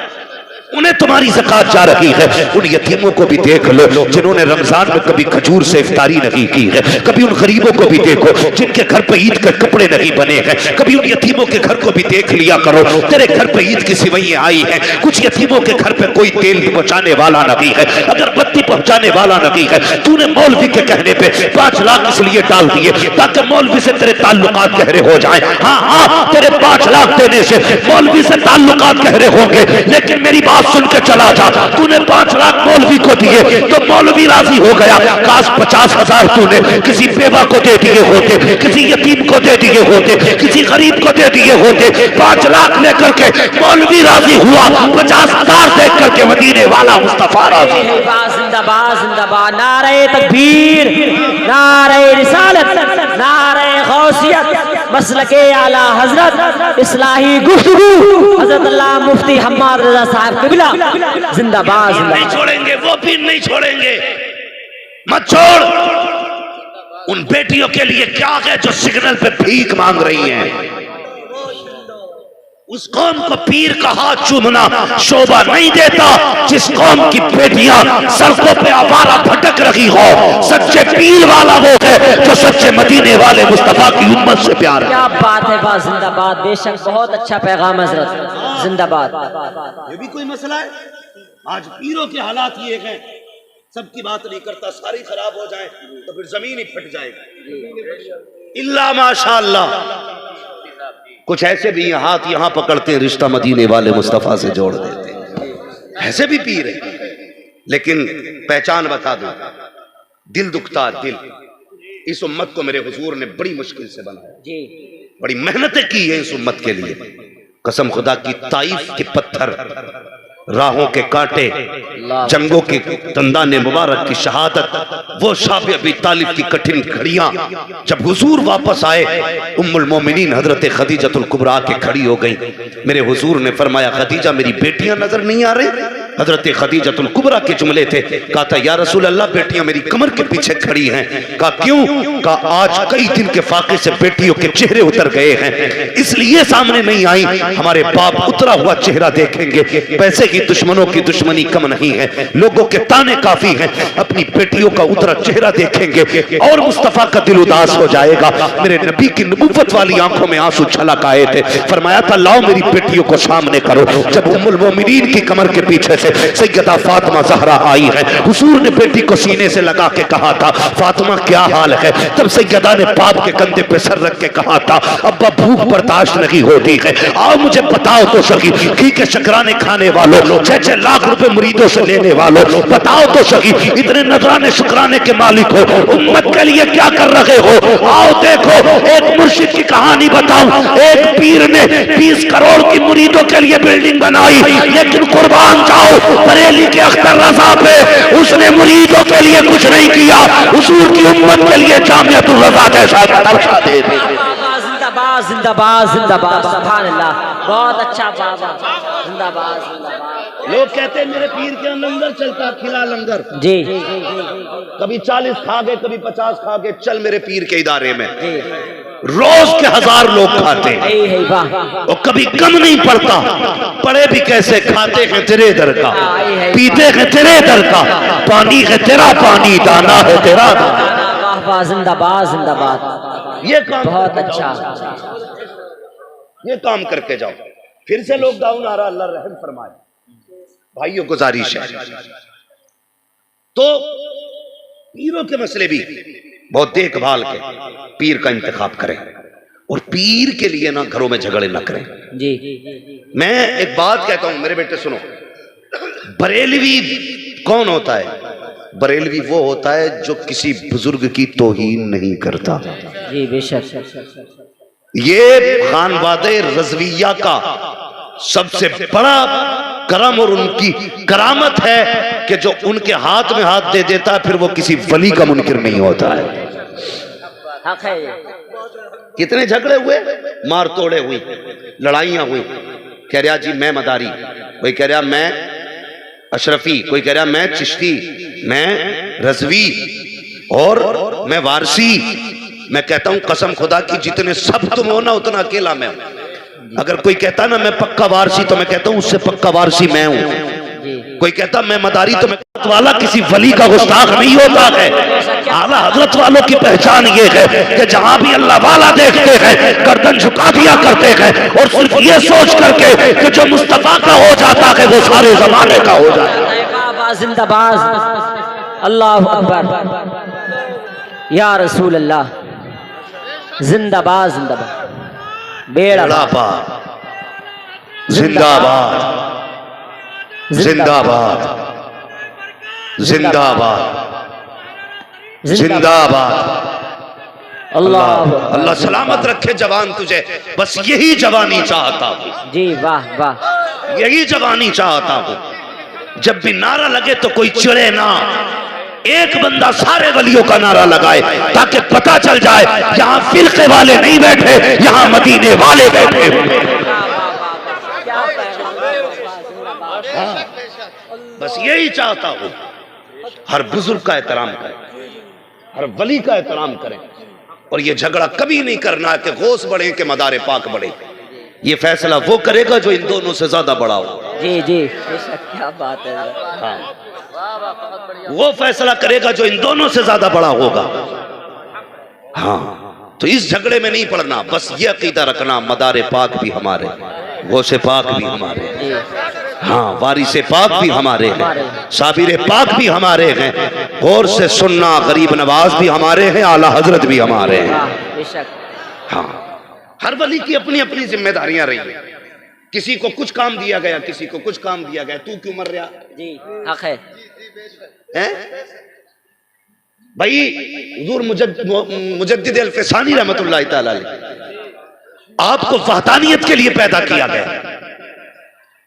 Speaker 1: उन्हें तुम्हारी ज़कात जा रही है। उन यतीमों को भी देख लो जिन्होंने रमजान में कभी खजूर से इफ्तारी नहीं की है। कभी उन गरीबों को भी देखो जिनके घर पे ईद के कपड़े नहीं बने हैं। कभी उन यतीमों के घर को भी देख लिया करो। तेरे घर पे ईद की सिवैयां आई हैं, कुछ यतीमों के घर पे कोई तेल पहुंचाने वाला नहीं है, अगरबत्ती पहुंचाने वाला नहीं है। तूने मौलवी के कहने पे 5 लाख इसलिए डाल दिए ताकि मौलवी से तेरे ताल्लुकात गहरे हो जाए। हाँ हाँ, तेरे 5 लाख देने से मौलवी से ताल्लुकात गहरे होंगे, लेकिन मेरी बात सुन के चला जा। तूने 5 लाख मौलवी को दिए तो मौलवी राजी हो गया। काश 50,000 तूने किसी बेवा को दे दिए होते, किसी यतीम को दे दिए होते, किसी गरीब को दे दिए होते। 5 लाख लेकर के मौलवी राजी हुआ, 50,000 देख करके मदीने वाला मुस्तफा राजी।
Speaker 2: जिंदाबाद जिंदाबाद, नारे तकबीर, नारे रिसालत, नारे गौसियत, मसलके आला हजरत, इस्लाही गुफ्तगू हजरत अल्लाह मुफ्ती हम्माद रजा साहब किबला जिंदाबाद।
Speaker 3: नहीं छोड़ेंगे, वो भी नहीं छोड़ेंगे। मत छोड़। उन बेटियों के लिए क्या है जो सिग्नल पे भीख मांग रही हैं। उस कौम को पीर का हाथ चूमना शोभा नहीं देता जिस कौम की बेटियां सड़कों पे आवारा भटक रही हो। सच्चे पीर वाला वो है जो सच्चे मदीने वाले मुस्तफा की उम्मत से प्यार है।
Speaker 2: क्या बात है, बात जिंदाबाद। बेशक बहुत अच्छा पैगाम हजरत, जिंदाबाद।
Speaker 1: ये भी कोई मसला है। आज पीरों के हालात ये हैं, सबकी बात नहीं करता, सारी खराब हो जाए तो फिर जमीन ही फट जाएगी। इल्ला माशाअल्लाह, कुछ ऐसे भी हाथ यहां पकड़ते हैं, रिश्ता मदीने वाले मुस्तफा से जोड़ देते हैं। ऐसे भी पीर है, लेकिन पहचान बता दो, दिल दुखता, दिल। इस उम्मत को मेरे हुजूर ने बड़ी मुश्किल से बनाया जी, बड़ी मेहनतें की है इस उम्मत के लिए। कसम खुदा की, ताइफ के पत्थर, राहों के कांटे, जंगों के दंदाने मुबारक की शहादत, वो शाब अबी तालिब की कठिन घड़ियां, जब हुजूर वापस आए उम्मुल मोमिनीन हजरत खदीजतुल कुबरा के खड़ी हो गई। मेरे हुजूर ने फरमाया, खदीजा मेरी बेटियां नजर नहीं आ रही? हजरत खदीजतुल कुबरा के जुमले थे। कहा था, या रसूल अल्लाह बेटियां मेरी कमर के पीछे खड़ी हैं। कहा क्यों? कहा आज कई दिन के फाके से बेटियों के चेहरे उतर गए हैं, इसलिए सामने नहीं आई। हमारे बाप उतरा हुआ चेहरा देखेंगे, पैसे की दुश्मनों की दुश्मनी कम नहीं है, लोगों के ताने काफी हैं, अपनी बेटियों का उतरा चेहरा देखेंगे और मुस्तफा का दिल उदास हो जाएगा। मेरे नबी की नबुव्वत वाली आंखों में आंसू छलक आए थे। फरमाया था, लाओ मेरी बेटियों को सामने करो। जब उम्मुल मोमिनीन की कमर के पीछे से सैयदा फातिमा ज़हरा आई है, हुजूर ने बेटी को सीने से लगा के कहा था, फातिमा क्या हाल है? तब सैयदा ने बाप के कंधे पे सर रख के कहा था, अब्बा भूख बर्दाश्त नहीं होती है, आओ मुझे बताओ तो सही, घी के शकराने खाने वालों, 6-6 लाख रुपए मुरीदों से लेने वालों, बताओ तो सही, इतने नजराने शुक्राने के मालिक हो, उम्मत के लिए क्या कर रहे हो? आओ देखो, एक मुर्शिद की कहानी बताऊं। एक पीर ने 20 करोड़ की मुरीदों के लिए बिल्डिंग बनाई, लेकिन कुर्बान जाओ
Speaker 3: बरेली के अख्तर रजा पे उसने मुरीदों के लिए कुछ नहीं किया, हुजूर की उम्मत के लिए जामिअतुल रजा जैसा दर्जा दे दे।
Speaker 2: जिंदाबाद जिंदाबाद जिंदाबाद सुभान अल्लाह, बहुत अच्छा बाबा, जिंदाबाद जिंदाबाद।
Speaker 3: लोग कहते हैं मेरे पीर के लंगर चलता, खिला लंगर
Speaker 2: जी
Speaker 3: कभी 40 खा गए, कभी 50 खा गए, चल मेरे पीर के इदारे में रोज के 1000 लोग खाते हैं और कभी कम नहीं पड़ता। पड़े भी कैसे, खाते हैं तेरे दर का, पीते हैं तेरे दर का, पानी है तेरा पानी, दाना है तेरा दाना।
Speaker 2: वाह वाह, जिंदाबाद जिंदाबाद,
Speaker 3: ये काम
Speaker 2: बहुत अच्छा।
Speaker 3: ये काम करके जाओ। फिर से लॉकडाउन आ रहा, अल्लाह रहम फरमाए। भाइयों गुजारिश है तो पीरों के मसले भी बहुत देखभाल के पीर का इंतखाब करें और पीर के लिए ना घरों में झगड़े ना करें।
Speaker 2: जी
Speaker 3: मैं एक बात कहता हूं मेरे बेटे सुनो, बरेलवी कौन होता है? बरेलवी वो होता है जो किसी बुजुर्ग की तौहीन नहीं करता।
Speaker 2: जी बेशक।
Speaker 3: ये खानवादे रज़विया का सबसे बड़ा करम और उनकी करामत है कि जो उनके हाथ में हाथ दे देता है फिर वो किसी वली का मुनकिर नहीं होता है।
Speaker 2: हक है।
Speaker 3: कितने झगड़े हुए, मार तोड़े हुई, लड़ाइयां हुई। कह रहा जी मैं मदारी, कोई कह रहा मैं अशरफी, कोई कह रहा मैं चिश्ती, मैं रज़वी और मैं वारसी। मैं कहता हूं कसम खुदा की जितने सब तुम हो ना उतना अकेला मैं हूं। अगर कोई कहता ना मैं पक्का वारसी तो मैं कहता हूं उससे पक्का वारसी मैं हूं। कोई कहता मैं मदारी तो मैं वाला किसी वली का गुस्ताख नहीं होता है। आला हजरत वालों की पहचान ये है कि जहां भी अल्लाह वाला देखते हैं गर्दन झुका दिया करते हैं और सिर्फ ये सोच करके कि जो मुस्तफा का हो जाता है वो सारे जमाने का हो जाता है।
Speaker 2: जिंदाबाद, अल्लाह अकबर, या रसूल अल्लाह, जिंदाबाद जिंदाबाद, बेड़ा
Speaker 3: पार जिंदाबाद जिंदाबाद जिंदाबाद जिंदाबाद।
Speaker 2: अल्लाह
Speaker 3: अल्लाह सलामत रखे जवान तुझे, बस यही जवानी चाहता हूँ।
Speaker 2: जी वाह वाह,
Speaker 3: यही जवानी चाहता हूँ। जब भी नारा लगे तो कोई चिड़े ना, एक बंदा सारे वलियों का नारा लगाए ताकि पता चल जाए यहाँ फिरके वाले नहीं बैठे, यहाँ मदीने वाले बैठे हुए। हाँ, बस यही चाहता हूँ। हर बुजुर्ग का एहतराम करें, हर वली का एहतराम करें और ये झगड़ा कभी नहीं करना कि गौस बढ़े कि मदारे पाक बढ़े। ये फैसला वो करेगा जो इन दोनों से ज्यादा बड़ा हो।
Speaker 2: जी जी, क्या बात है।
Speaker 3: हाँ, वो फैसला करेगा जो इन दोनों से ज्यादा बड़ा होगा। हाँ, तो इस झगड़े में नहीं पड़ना, बस ये अकीदा रखना मदारे पाक भी हमारे, गौसे पाक भी हमारे, हाँ वारिसे पाक भी हमारे हैं, साबिरे पाक भी हमारे हैं, गौर से सुनना गरीब नवाज भी हमारे हैं, आला हजरत भी हमारे हैं। हाँ, हर वली की अपनी अपनी जिम्मेदारियां रही हैं। किसी को कुछ काम दिया गया, किसी को कुछ काम दिया गया। तू क्यों मर रहा?
Speaker 2: जी हक है।
Speaker 3: भाई हुजूर मुजद्दिद अल-फ़सानी रहमतुल्लाह तआला अलैह आपको वहदानियत के लिए पैदा किया गया,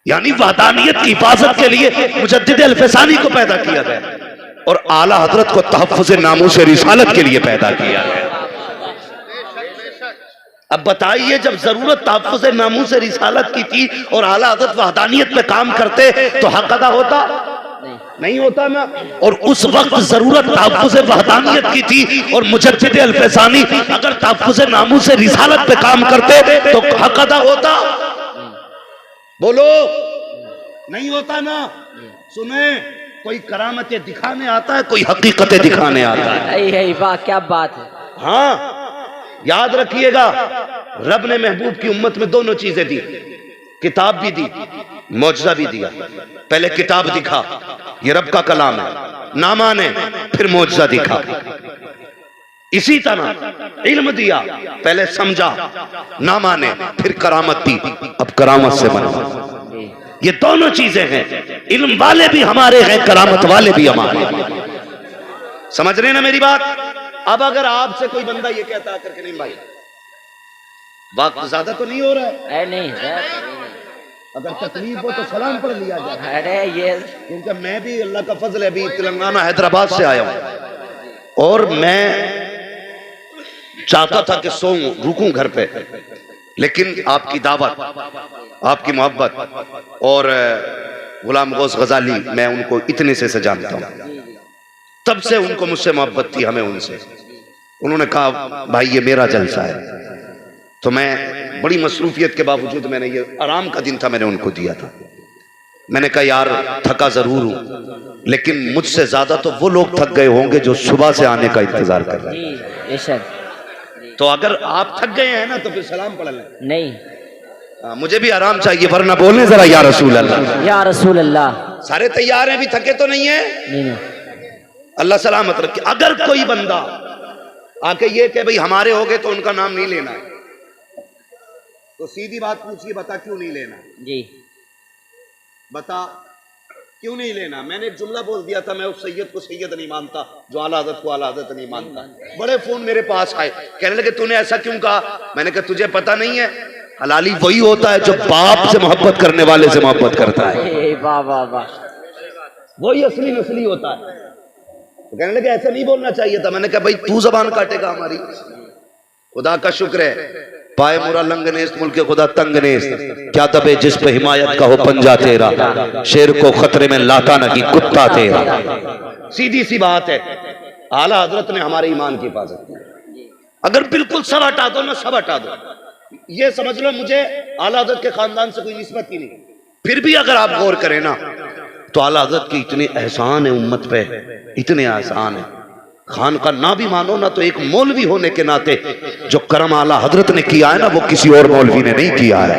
Speaker 3: यानी वहदानियत की हिफाजत के लिए मुजद्दिद अल-फ़सानी को पैदा किया गया और आला हजरत को तहफ़्फ़ुज़ नामूस रिसालत के लिए पैदा किया गया। अब बताइए, जब जरूरत तहफ़्फ़ुज़ नामूस रिसालत की थी और आला हजरत वहदानियत में काम करते तो हक अदा होता? नहीं होता ना। और उस वक्त जरूरत तहफ़्फ़ुज़ वहदानियत की थी और मुजद्दिद अल-फ़सानी अगर तहफ़्फ़ुज़ नामूस रिसालत पे काम करते तो हक अदा होता? बोलो, नहीं होता ना। सुने, कोई करामतें दिखाने आता है, कोई हकीकतें दिखाने आता है।
Speaker 2: वाह क्या बात है।
Speaker 3: हाँ, याद रखिएगा, रब ने महबूब की उम्मत में दोनों चीजें दी, किताब भी दी, मौजज़ा भी दिया। पहले किताब दिखा, ये रब का कलाम है, ना माने, फिर मौजज़ा दिखा। इसी तरह इल्म दिया, पहले समझा, ना माने, फिर करामत दी, अब करामत से बना। ये दोनों चीजें हैं, इल्म वाले भी हमारे हैं, करामत वाले भी हमारे हैं। समझ रहे ना मेरी बात? अब अगर आपसे कोई बंदा ये कहता करके, नहीं भाई वक्त ज्यादा तो नहीं हो रहा है?
Speaker 2: नहीं
Speaker 1: अगर तकलीफ हो तो सलाम पढ़ लिया जाए।
Speaker 2: अरे ये
Speaker 1: क्योंकि मैं भी अल्लाह का फजल है, अभी तेलंगाना हैदराबाद से आया हूं और मैं चाहता था कि सोऊं रुकूं घर पे, लेकिन आपकी दावत, आपकी मोहब्बत और गुलाम गौस गजाली, मैं उनको इतने से जानता हूं, तब से उनको मुझसे मोहब्बत थी, हमें उनसे। उन्होंने कहा भाई ये मेरा जलसा है, तो मैं बड़ी मसरूफियत के बावजूद, मैंने ये आराम का दिन था, मैंने उनको दिया था। मैंने कहा यार थका जरूर हूं, लेकिन मुझसे ज्यादा तो वो लोग थक गए होंगे जो सुबह से आने का इंतजार कर रहे हैं।
Speaker 2: बेशक।
Speaker 1: तो अगर आप थक गए हैं ना तो फिर सलाम पढ़ लें।
Speaker 2: नहीं,
Speaker 1: मुझे भी आराम चाहिए, वरना बोलने जरा या रसूल अल्लाह,
Speaker 2: या रसूल अल्लाह।
Speaker 1: सारे तैयार हैं, भी थके तो नहीं है?
Speaker 2: नहीं।
Speaker 1: अल्लाह सलामत रखे। अगर कोई बंदा आके ये कहे भाई हमारे हो गए तो उनका नाम नहीं लेना है, तो सीधी बात पूछिए, बता क्यों नहीं लेना?
Speaker 2: जी
Speaker 1: बता क्यों नहीं लेना? मैंने एक जुमला बोल दिया था, मैं उस सैयद को सैयद नहीं मानता जो आला हज़रत को आला हज़रत नहीं मानता। बड़े फोन मेरे पास आए, कहने लगे तूने ऐसा क्यों कहा? मैंने कहा तुझे पता नहीं है, हलाली वही होता है जो बाप से मोहब्बत करने वाले से मोहब्बत करता है।
Speaker 2: वाह वाह वाह,
Speaker 1: वही असली नस्ली होता है। तो कहने लगे ऐसा नहीं बोलना चाहिए था। मैंने कहा भाई तू जबान काटेगा हमारी? खुदा का शुक्र है, पाए मुरा लंगनेस मुल्क खुदा तंगनेस, क्या दबे जिस पे हिमायत का हो पंजा तेरा, शेर को खतरे में लाता न कि कुत्ता तेरा। सीधी सी बात है, आला हजरत ने हमारे ईमान की हिफाजत की। अगर बिल्कुल सब हटा दो ना, सब हटा दो, ये समझ लो मुझे आला हजरत के खानदान से कोई निस्बत ही नहीं, फिर भी अगर आप गौर करें ना तो आला हजरत के इतने एहसान है उम्मत पे, इतने एहसान है। खान का ना भी मानो ना, तो एक मौलवी होने के नाते जो करम आला हजरत ने किया है ना, वो किसी और मौलवी ने नहीं किया है।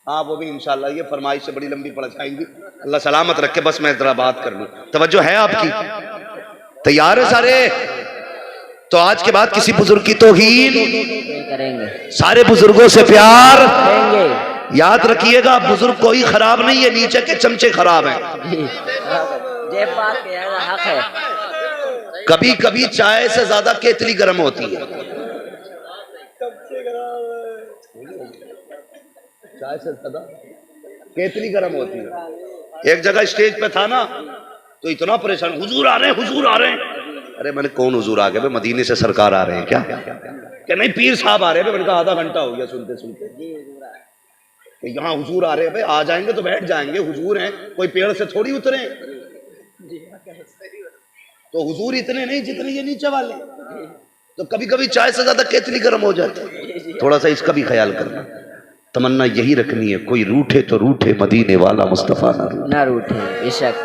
Speaker 1: हाँ वो भी इंशाल्लाह, ये फरमाइश से बड़ी लंबी पड़ जाएंगी, अल्लाह सलामत रखे। बस मैं जरा बात कर लूं, तवज्जो है आपकी? तैयार है सारे? तो आज के बाद किसी बुजुर्ग की तौहीन
Speaker 2: करेंगे,
Speaker 1: सारे बुजुर्गों से प्यार
Speaker 2: करेंगे।
Speaker 1: याद रखिएगा, बुजुर्ग कोई खराब नहीं है, नीचे के चमचे खराब हैं।
Speaker 2: ये बात कहना हक है।
Speaker 1: कभी कभी चाय से ज्यादा केतली गर्म होती है। चाय से ज्यादा केतली गर्म होती है। एक जगह स्टेज पे था ना, तो इतना परेशान, हुजूर आ रहे हैं, हुजूर आ रहे हैं। अरे मैंने कौन हुजूर आ गए? भाई मदीने से सरकार आ रहे हैं क्या? क्या नहीं, पीर साहब आ रहे हैं। मैंने कहा आधा घंटा हो गया सुनते सुनते, तो यहाँ हुजूर आ रहे हैं। भाई आ जाएंगे तो बैठ जाएंगे, हुजूर हैं, कोई पेड़ से थोड़ी उतरे। तो हुजूर इतने नहीं जितने ये नीचे वाले। तो कभी कभी चाय से ज्यादा केतली गर्म हो जाती है, थोड़ा सा इसका भी ख्याल करना। तमन्ना यही रखनी है, कोई रूठे तो रूठे, मदीने वाला मुस्तफा ना
Speaker 2: रूठे। बेशक,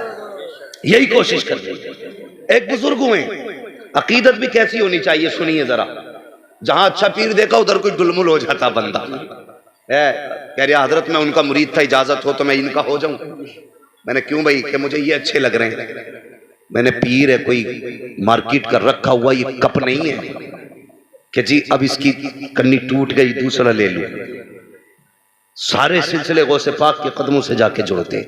Speaker 1: यही कोशिश करनी है। एक बुजुर्ग हुए, अकीदत भी कैसी होनी चाहिए सुनिए जरा। जहां अच्छा पीर देखा उधर कोई डुलमुल हो जाता बंदा है। कह रहा हजरत मैं उनका मुरीद था, इजाजत हो तो मैं इनका हो जाऊं। मैंने क्यों भाई? कि मुझे ये अच्छे लग रहे हैं। मैंने पीर है, कोई मार्केट कर रखा हुआ, ये कप नहीं है कि जी अब इसकी कन्नी टूट गई दूसरा ले लूं। सारे सिलसिले गौसे पाक के कदमों से जाके जुड़ते।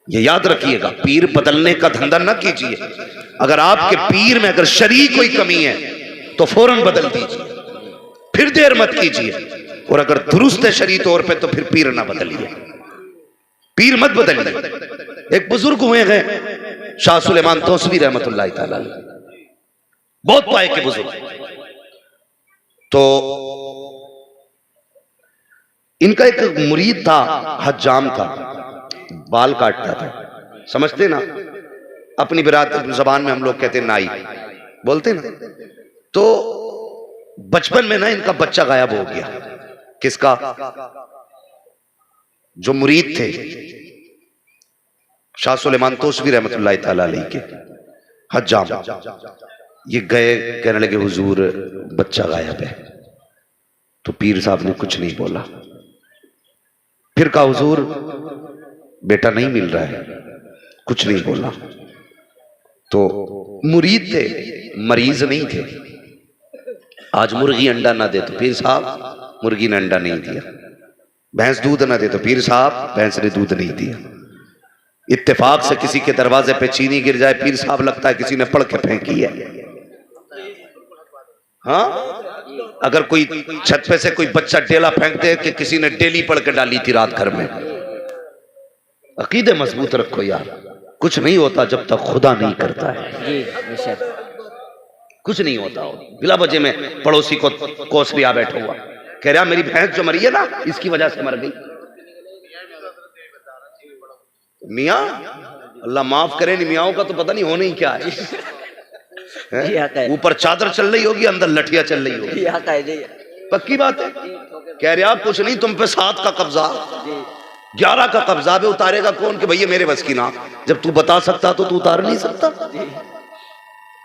Speaker 1: ये याद रखिएगा, पीर बदलने का धंधा न कीजिए। अगर आपके पीर में अगर शरीक कोई कमी है तो फौरन बदल दीजिए, फिर देर मत कीजिए। और अगर दुरुस्त है शरीक तौर पे तो फिर पीर ना बदलिए, पीर मत बदलिए। एक बुजुर्ग हुए हैं शाह सुलेमान तौसवी रहमतुल्लाह तआला अलैह, बहुत पाए के बुजुर्ग। तो इनका एक मुरीद था, हज्जाम था, बाल काटता था। समझते ना, अपनी बिरादर जबान में हम लोग कहते नाई बोलते ना। तो बचपन में ना इनका बच्चा गायब हो गया। किसका? जो मुरीद थे शाह सुलेमान तौसवी रहमतुल्लाह तआला अलैह के, हज्जाम। ये गए, कहने लगे हुजूर बच्चा गायब है। तो पीर साहब ने कुछ नहीं बोला। फिर कहा हुजूर बेटा नहीं मिल रहा है, कुछ नहीं बोला। तो मुरीद थे, मरीज नहीं थे। आज मुर्गी अंडा ना दे तो पीर साहब मुर्गी ने अंडा नहीं दिया। भैंस दूध ना दे तो पीर साहब भैंस ने दूध नहीं दिया। इत्तेफाक से किसी के दरवाजे पे चीनी गिर जाए, पीर साहब लगता है किसी ने पढ़ के फेंकी है। हाँ, अगर कोई छत पे से कोई बच्चा डेला फेंक दे कि किसी ने डेली पढ़ के डाली थी रात घर में, अकीदे मजबूत रखो यार। कुछ नहीं होता जब तक खुदा नहीं करता है
Speaker 2: जी बेशक।
Speaker 1: कुछ नहीं होता। बिला वजह में पड़ोसी को कोस लिया बैठा हुआ, कह रहा मेरी भैंस जो मरी है ना इसकी वजह से मर गई। मियाँ अल्लाह माफ करे, मियाओं का तो पता नहीं होना ही क्या है। ऊपर चादर चल रही होगी, अंदर लठिया चल रही होगी। पक्की बात है। कह रहा कुछ नहीं, तुम पे 7 का कब्जा, 11 का कब्जा पे उतारेगा कौन कि भैया मेरे बस की ना। जब तू बता सकता तो तू उतार नहीं सकता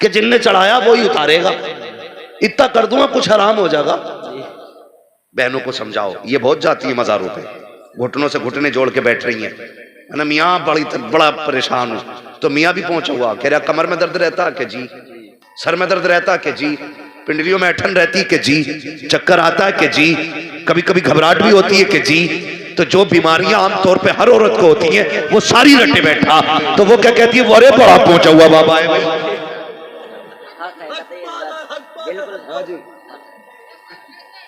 Speaker 1: कि जिनने चढ़ाया वो ही उतारेगा। इतना कर दूंगा कुछ हराम हो जाएगा। बहनों को समझाओ, ये बहुत जाती है मज़ारों पे, घुटनों से घुटने जोड़ के बैठ रही हैं ना। मियाँ बड़ा परेशान हूँ। तो मियाँ भी पहुंचा हुआ, कह रहा कमर में दर्द रहता कि जी, सर में दर्द रहता कि जी, पिंडलियों में ऐठन रहती कि जी, चक्कर आता है कि जी, कभी कभी घबराहट भी होती है कि जी। तो जो बीमारियां आमतौर पे हर औरत को होती हैं वो सारी रटे बैठा। तो वो क्या कहती है, वो अरे बड़ा पहुंचा हुआ बाबा है भाई।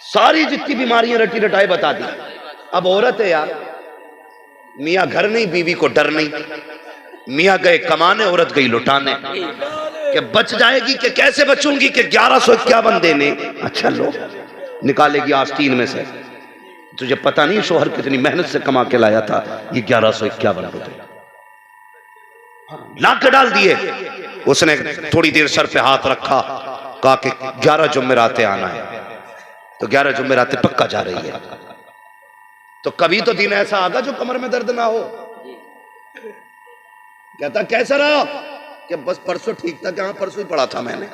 Speaker 1: सारी जितनी बीमारियां रटी रटाई बता दी। अब औरत है यार, मियाँ घर नहीं, बीवी को डर नहीं। मियाँ गए कमाने, औरत गई लुटाने। कि बच जाएगी कि कैसे बचूंगी कि 1151 देने। अच्छा लो, निकालेगी आस्तीन में से। तुझे पता नहीं शोहर कितनी मेहनत से कमा के लाया था ये 1151 रुपए, ला के डाल दिए। उसने थोड़ी देर सर पे हाथ रखा, कहा कि 11 जुम्मेरातें आना है। तो 11 जुम्मेरातें पक्का जा रही है। तो कभी तो दिन ऐसा आगा जो कमर में दर्द ना हो। कहता कैसा रहा कि बस परसों ठीक था। क्या परसों ही पड़ा था मैंने।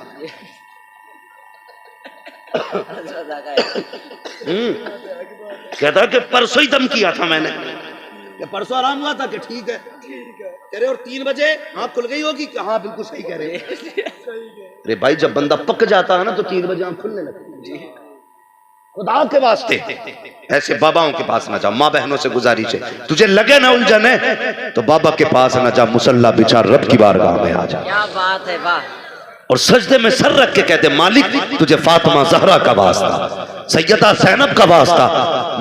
Speaker 1: कहता कि परसों ही दम किया था मैंने, कि परसों आराम हुआ था कि ठीक है। कह रहे और 3 बजे आँख खुल गई होगी कि हाँ बिल्कुल सही कह रहे। अरे भाई जब बंदा पक जाता है ना तो 3 बजे आँख खुलने लगती है। खुदा के वास्ते ऐसे बाबाओं के पास ना जा। माँ बहनों से गुजारिश है, तुझे लगे ना उलझन है तो बाबा के पास ना जा, मुसल्ला बिछा रब की बारगाह में आ जा।
Speaker 2: क्या बात है, वाह।
Speaker 1: और सजदे में सर रख के कहते मालिक तुझे फातिमा जहरा का वास्ता, सैयदा ज़ैनब का वास्ता,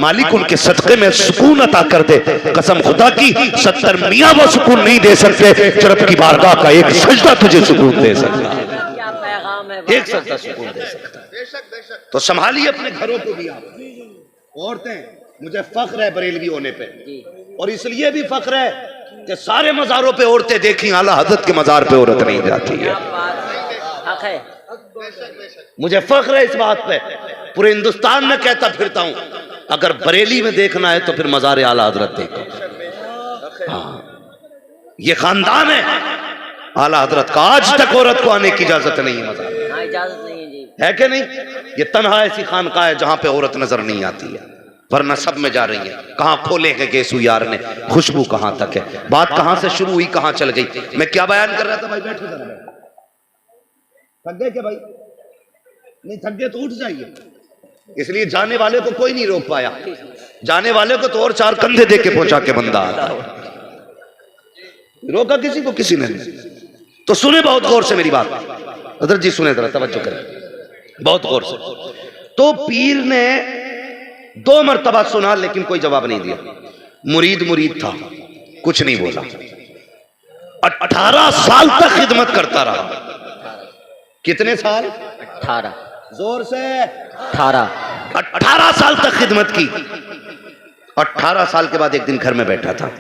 Speaker 1: मालिक उनके सदक़े में सुकून अता कर दे। कसम खुदा की 70 मियाँ वो सुकून नहीं दे सकते जो रब की बारगाह का एक सजदा तुझे सुकून दे सकता है। एक सजदा सुकून दे सकता है। तो संभालिए अपने घरों को भी आप। औरतें, मुझे फख्र है बरेलवी होने पे, और इसलिए भी फख्र है कि सारे मज़ारों पे औरतें देखी, आला हज़रत के मज़ार पे औरत नहीं जाती है। मुझे फख्र है इस बात पे, पूरे हिंदुस्तान में कहता फिरता हूं। अगर बरेली में देखना है तो फिर मज़ार आला हज़रत देखो। हाँ, ये खानदान है आला हज़रत का। आज तक औरत को आने की इजाजत नहीं है मज़ार,
Speaker 2: इजाजत नहीं है जी,
Speaker 1: है कि नहीं। ये तन्हा ऐसी खानका है जहां पे औरत नजर नहीं आती है, वरना सब में जा रही है। कहां खोले के गेसू यार ने, खुशबू कहां तक है, बात कहां से शुरू हुई कहां चल गई। मैं क्या बयान कर रहा था भाई, बैठो जरा। थक गए क्या भाई? नहीं थक गए तो उठ जाइए। इसलिए जाने वाले को कोई नहीं रोक पाया, जाने वाले को तो और 4 कंधे दे के पहुंचा के बंदा आता है। रोका किसी को किसी ने नहीं। तो सुने बहुत गौर से मेरी बात, हज़रत जी सुने जरा, तवज्जो करें बहुत गौर से। तो पीर ने 2 मरतबा सुना लेकिन कोई जवाब नहीं दिया। मुरीद मुरीद था, कुछ नहीं बोला। 18 साल तक खिदमत करता रहा। कितने साल?
Speaker 2: 18।
Speaker 1: जोर से
Speaker 2: 18
Speaker 1: साल तक खिदमत की। 18 साल के बाद एक दिन घर में बैठा था,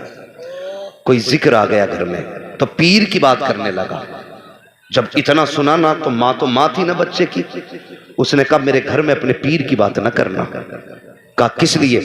Speaker 1: कोई जिक्र आ गया घर में, तो पीर की बात करने लगा। जब इतना सुना ना तो माँ थी ना बच्चे की, उसने कहा मेरे घर में अपने पीर की बात ना करना। कहा किस लिए?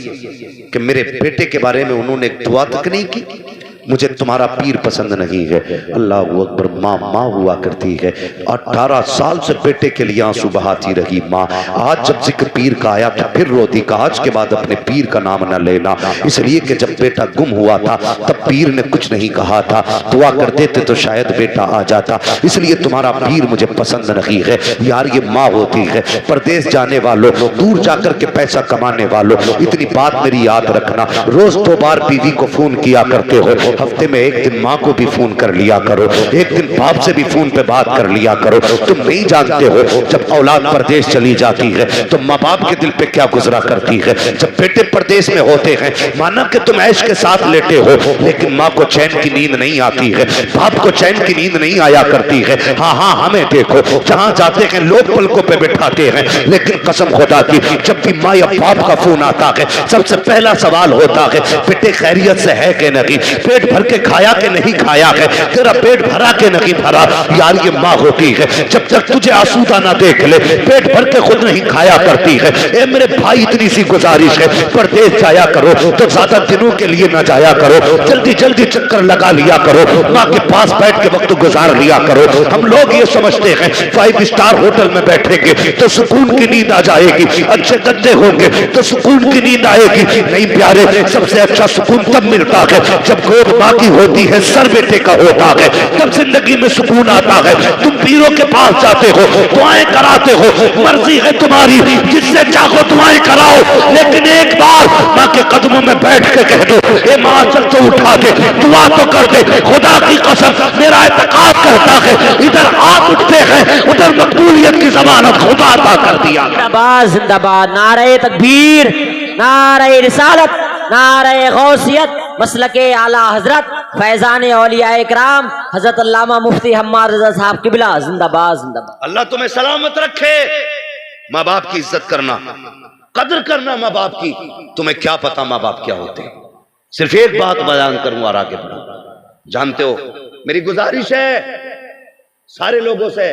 Speaker 1: कि मेरे बेटे के बारे में उन्होंने एक दुआ तक नहीं की, मुझे तुम्हारा पीर पसंद नहीं है। अल्लाह अकबर। माँ हुआ करती है, 18 साल से बेटे के लिए आंसू बहाती रही माँ। आज जब जिक्र पीर का आया तो फिर रोती, का आज के बाद अपने पीर का नाम न लेना, इसलिए कि जब बेटा गुम हुआ था तब पीर ने कुछ नहीं कहा था, दुआ कर देते तो शायद बेटा आ जाता, इसलिए तुम्हारा पीर मुझे पसंद नहीं है। यार ये माँ होती है। परदेश जाने वालों, दूर जाकर के पैसा कमाने वालों, इतनी बात मेरी याद रखना, रोज 2 बार बीवी को फोन किया करते हो,
Speaker 3: हफ्ते में एक दिन माँ को भी फोन कर लिया करो, एक दिन बाप से भी फोन पे बात कर लिया करो। तुम नहीं जानते हो जब औलाद परदेश चली जाती है तो माँ बाप के दिल पे क्या गुजरा करती है। जब बेटे परदेश में होते हैं, माना कि तुम ऐश के साथ लेटे हो, लेकिन माँ को चैन की नींद नहीं आती है, बाप को चैन की नींद नहीं आया करती है। हाँ हाँ, हमें देखो, जहां जाते हैं लोग पलकों पे बिठाते हैं, लेकिन कसम खुदा की जब भी माँ या बाप का फोन आता है, सबसे पहला सवाल होता है, बेटे खैरियत से है कि नहीं, पेट भर के खाया कि नहीं खाया है, तेरा पेट भरा के नहीं भरा। यार ये माँ होती है, जब तक तुझे आसूदा ना देख ले, पेट भर के खुद नहीं खाया करती है। ए मेरे भाई, इतनी सी गुजारिश है, परदेश जाया करो तो ज्यादा दिनों के लिए ना जाया करो, जल्दी जल्दी चक्कर लगा लिया करो, माँ के पास बैठ के वक्त गुजार लिया करो। हम लोग ये समझते हैं 5 स्टार होटल में बैठेंगे तो सुकून की नींद आ जाएगी, अच्छे गद्दे होंगे तो सुकून की नींद आएगी। नहीं प्यारे, सबसे अच्छा सुकून तब मिलता है जब गोद माँ की होती है, सर बेटे का होता है, तब जिंदगी में सुकून आता है। तुम पीरों के पास जाते हो, दुआएं कराते हो, मर्जी है तुम्हारी, जिससे चाहो दुआएं कराओ, लेकिन एक बार माँ के कदमों में बैठ के कह दो, ए माँ चल तो उठा दे, दुआ तो कर दे। खुदा की कसम, मेरा इत्तेकाद करता है, इधर हाथ उठते हैं, उधर मकबूलियत की जमानत खुदा अता कर दिया।
Speaker 2: जिंदाबाद जिंदाबाद, नारे तकबीर, नारे रिसालत, नारे गौसियत, मसलके आला हजरत फैजान औलिया इकराम हजरत अल्लामा मुफ्ती हम्माद रजा साहब किबला, जिंदाबाद जिंदाबाद।
Speaker 3: अल्लाह तुम्हें सलामत रखे। माँ बाप की इज्जत करना, कदर करना माँ बाप की। तुम्हें क्या पता माँ बाप क्या होते हैं। सिर्फ एक बात बयान करूंगा और आगे बढ़ूंगा। जानते हो, मेरी गुजारिश है सारे लोगों से,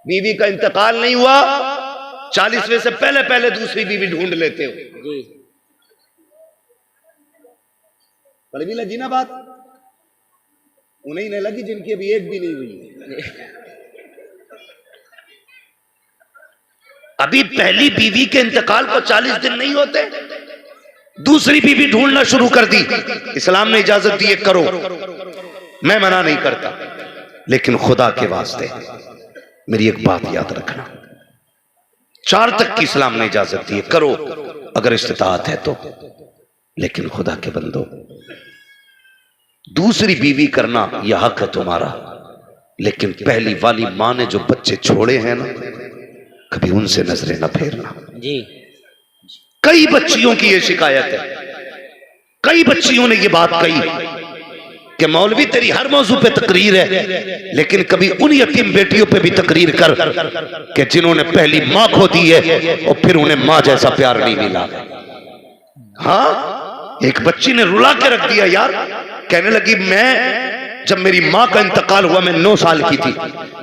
Speaker 3: बीवी का इंतकाल नहीं हुआ, 40वें से पहले पहले दूसरी बीवी ढूंढ लेते हो। कड़वी लगी ना बात? उन्हें नहीं लगी जिनकी अभी एक भी नहीं हुई। अभी पहली बीवी के इंतकाल को 40 दिन नहीं होते, दूसरी बीवी ढूंढना शुरू कर दी। इस्लाम ने इजाजत दी है, करो, मैं मना नहीं करता, लेकिन खुदा के वास्ते मेरी एक बात याद रखना, 4 तक की इस्लाम ने इजाजत दी है, करो अगर इस्तिताअत है तो, लेकिन खुदा के बंदो, दूसरी बीवी करना यह हक है तुम्हारा, लेकिन पहली वाली मां ने जो बच्चे छोड़े हैं ना, कभी उनसे नजरें न फेरना
Speaker 2: जी।
Speaker 3: कई बच्चियों की यह शिकायत है, कई बच्चियों ने यह बात कही कि मौलवी तेरी हर मौजू पे तकरीर है, लेकिन कभी उन यतीम बेटियों पे भी तकरीर कर कि जिन्होंने पहली मां खो दी है और फिर उन्हें मां जैसा प्यार नहीं मिला। हाँ, एक बच्ची ने रुला के रख दिया यार, कहने लगी मैं जब मेरी माँ का इंतकाल हुआ मैं 9 साल की थी,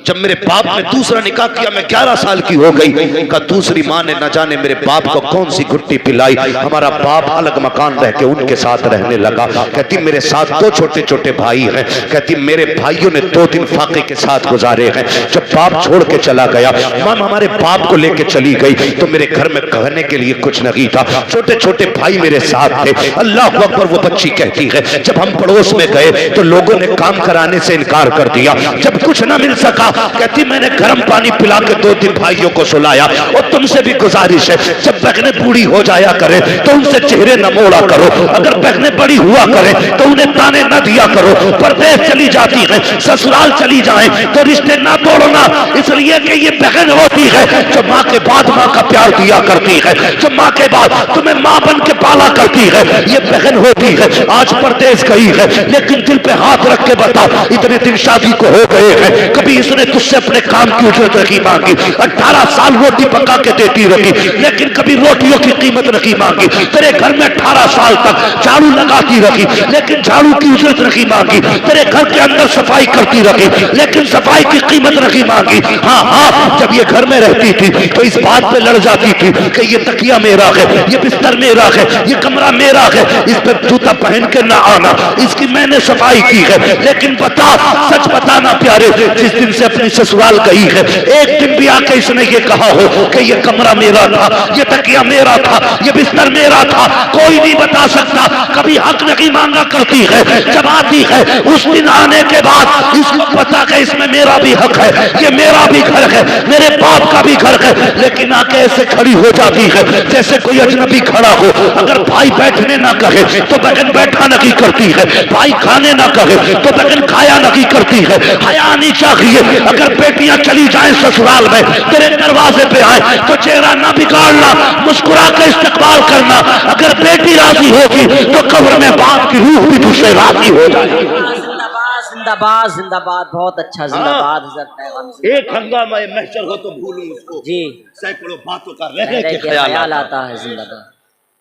Speaker 3: जब मेरे बाप ने दूसरा निकाह किया मैं 11 साल की हो गई। का दूसरी माँ ने न जाने मेरे बाप को कौन सी घुट्टी पिलाई, हमारा बाप अलग मकान रह के उनके साथ रहने लगा। कहती मेरे साथ 2 छोटे छोटे भाई हैं, कहती मेरे भाइयों ने 2 दिन फाके के साथ गुजारे हैं। जब बाप छोड़ के चला गया, माँ हमारे बाप को लेके चली गई तो मेरे घर में कहने के लिए कुछ नहीं था, छोटे छोटे भाई मेरे साथ थे। अल्लाह अकबर, वो बच्ची कहती है जब हम पड़ोस में गए तो लोगों ने काम कराने से इनकार कर दिया। जब कुछ ना मिल सका, कहती मैंने गर्म पानी पिला के 2 दिन भाइयों को सुलाया। और तुमसे भी गुजारिश है, जब बहनें बूढ़ी हो जाया करे तो उनसे चेहरे न मोड़ा करो, अगर बहनें बड़ी हुआ करे तो उन्हें ताने न दिया करो। परदेश चली जाती है, ससुराल चली जाए तो रिश्ते ना तोड़ना, इसलिए कि ये बहन होती है जो माँ के बाद माँ का प्यार दिया करती है, जो माँ के बाद तुम्हें माँ बन के पाला करती है, ये बहन होती है। आज परदेश गई है, लेकिन दिल पे हाथ रख के बता, इतने दिन शादी को हो गए हैं, कभी इसने तुझसे अपने काम की उजरत नहीं मांगी। 18 साल रोटी पका के देती रही, लेकिन कभी रोटियों की कीमत नहीं मांगी। तेरे घर में 18 साल तक झाड़ू लगाती रही, लेकिन झाड़ू की उजरत नहीं मांगी। तेरे घर के अंदर सफाई करती रही, लेकिन सफाई की कीमत नहीं मांगी। हाँ हाँ, जब ये घर में रहती थी तो इस बात पे लड़ जाती थी कि ये तकिया मेरा है, ये बिस्तर मेरा है, ये कमरा मेरा है, इस पर जूता पहन के ना आना, इसकी मैंने सफाई की है। लेकिन बता, सच बताना प्यारे, जिस दिन से अपनी ससुराल गई है, एक दिन भी आके इसने ये कहा हो कि ये कमरा मेरा था, ये तकिया मेरा था, ये बिस्तर मेरा था, कोई नहीं बता सकता। कभी हक नहीं मांगा करती है, जब आती है उस दिन आने के बाद इसको पता है इसमें मेरा भी हक है, ये मेरा भी घर है, मेरे बाप का भी घर है, लेकिन आके ऐसे खड़ी हो जाती है जैसे कोई अजनबी खड़ा हो। अगर भाई बैठने ना कहे तो बहन बैठा नहीं करती है, भाई खाने ना कहे तो बहन खाया नहीं करती है। हया नहीं चाहिए। अगर बेटियां चली जाएं ससुराल में, तेरे दरवाजे पे आए तो चेहरा ना बिगाड़ना, मुस्कुरा के इस्तकबाल करना। अगर बेटी राजी होगी तो कब्र में बाप की रूह भी तुझसे राजी हो जाएगी।
Speaker 2: जिंदाबाद जिंदाबाद जिंदाबाद, बहुत अच्छा, जिंदाबाद हजरत पैगंबर से।
Speaker 3: एक हंगामा महशर हो तो भूलूं उसको,
Speaker 2: जी
Speaker 3: सैकड़ों बातों का रहने के
Speaker 2: ख्याल
Speaker 3: ख्याल
Speaker 2: आता है। जिंदाबाद।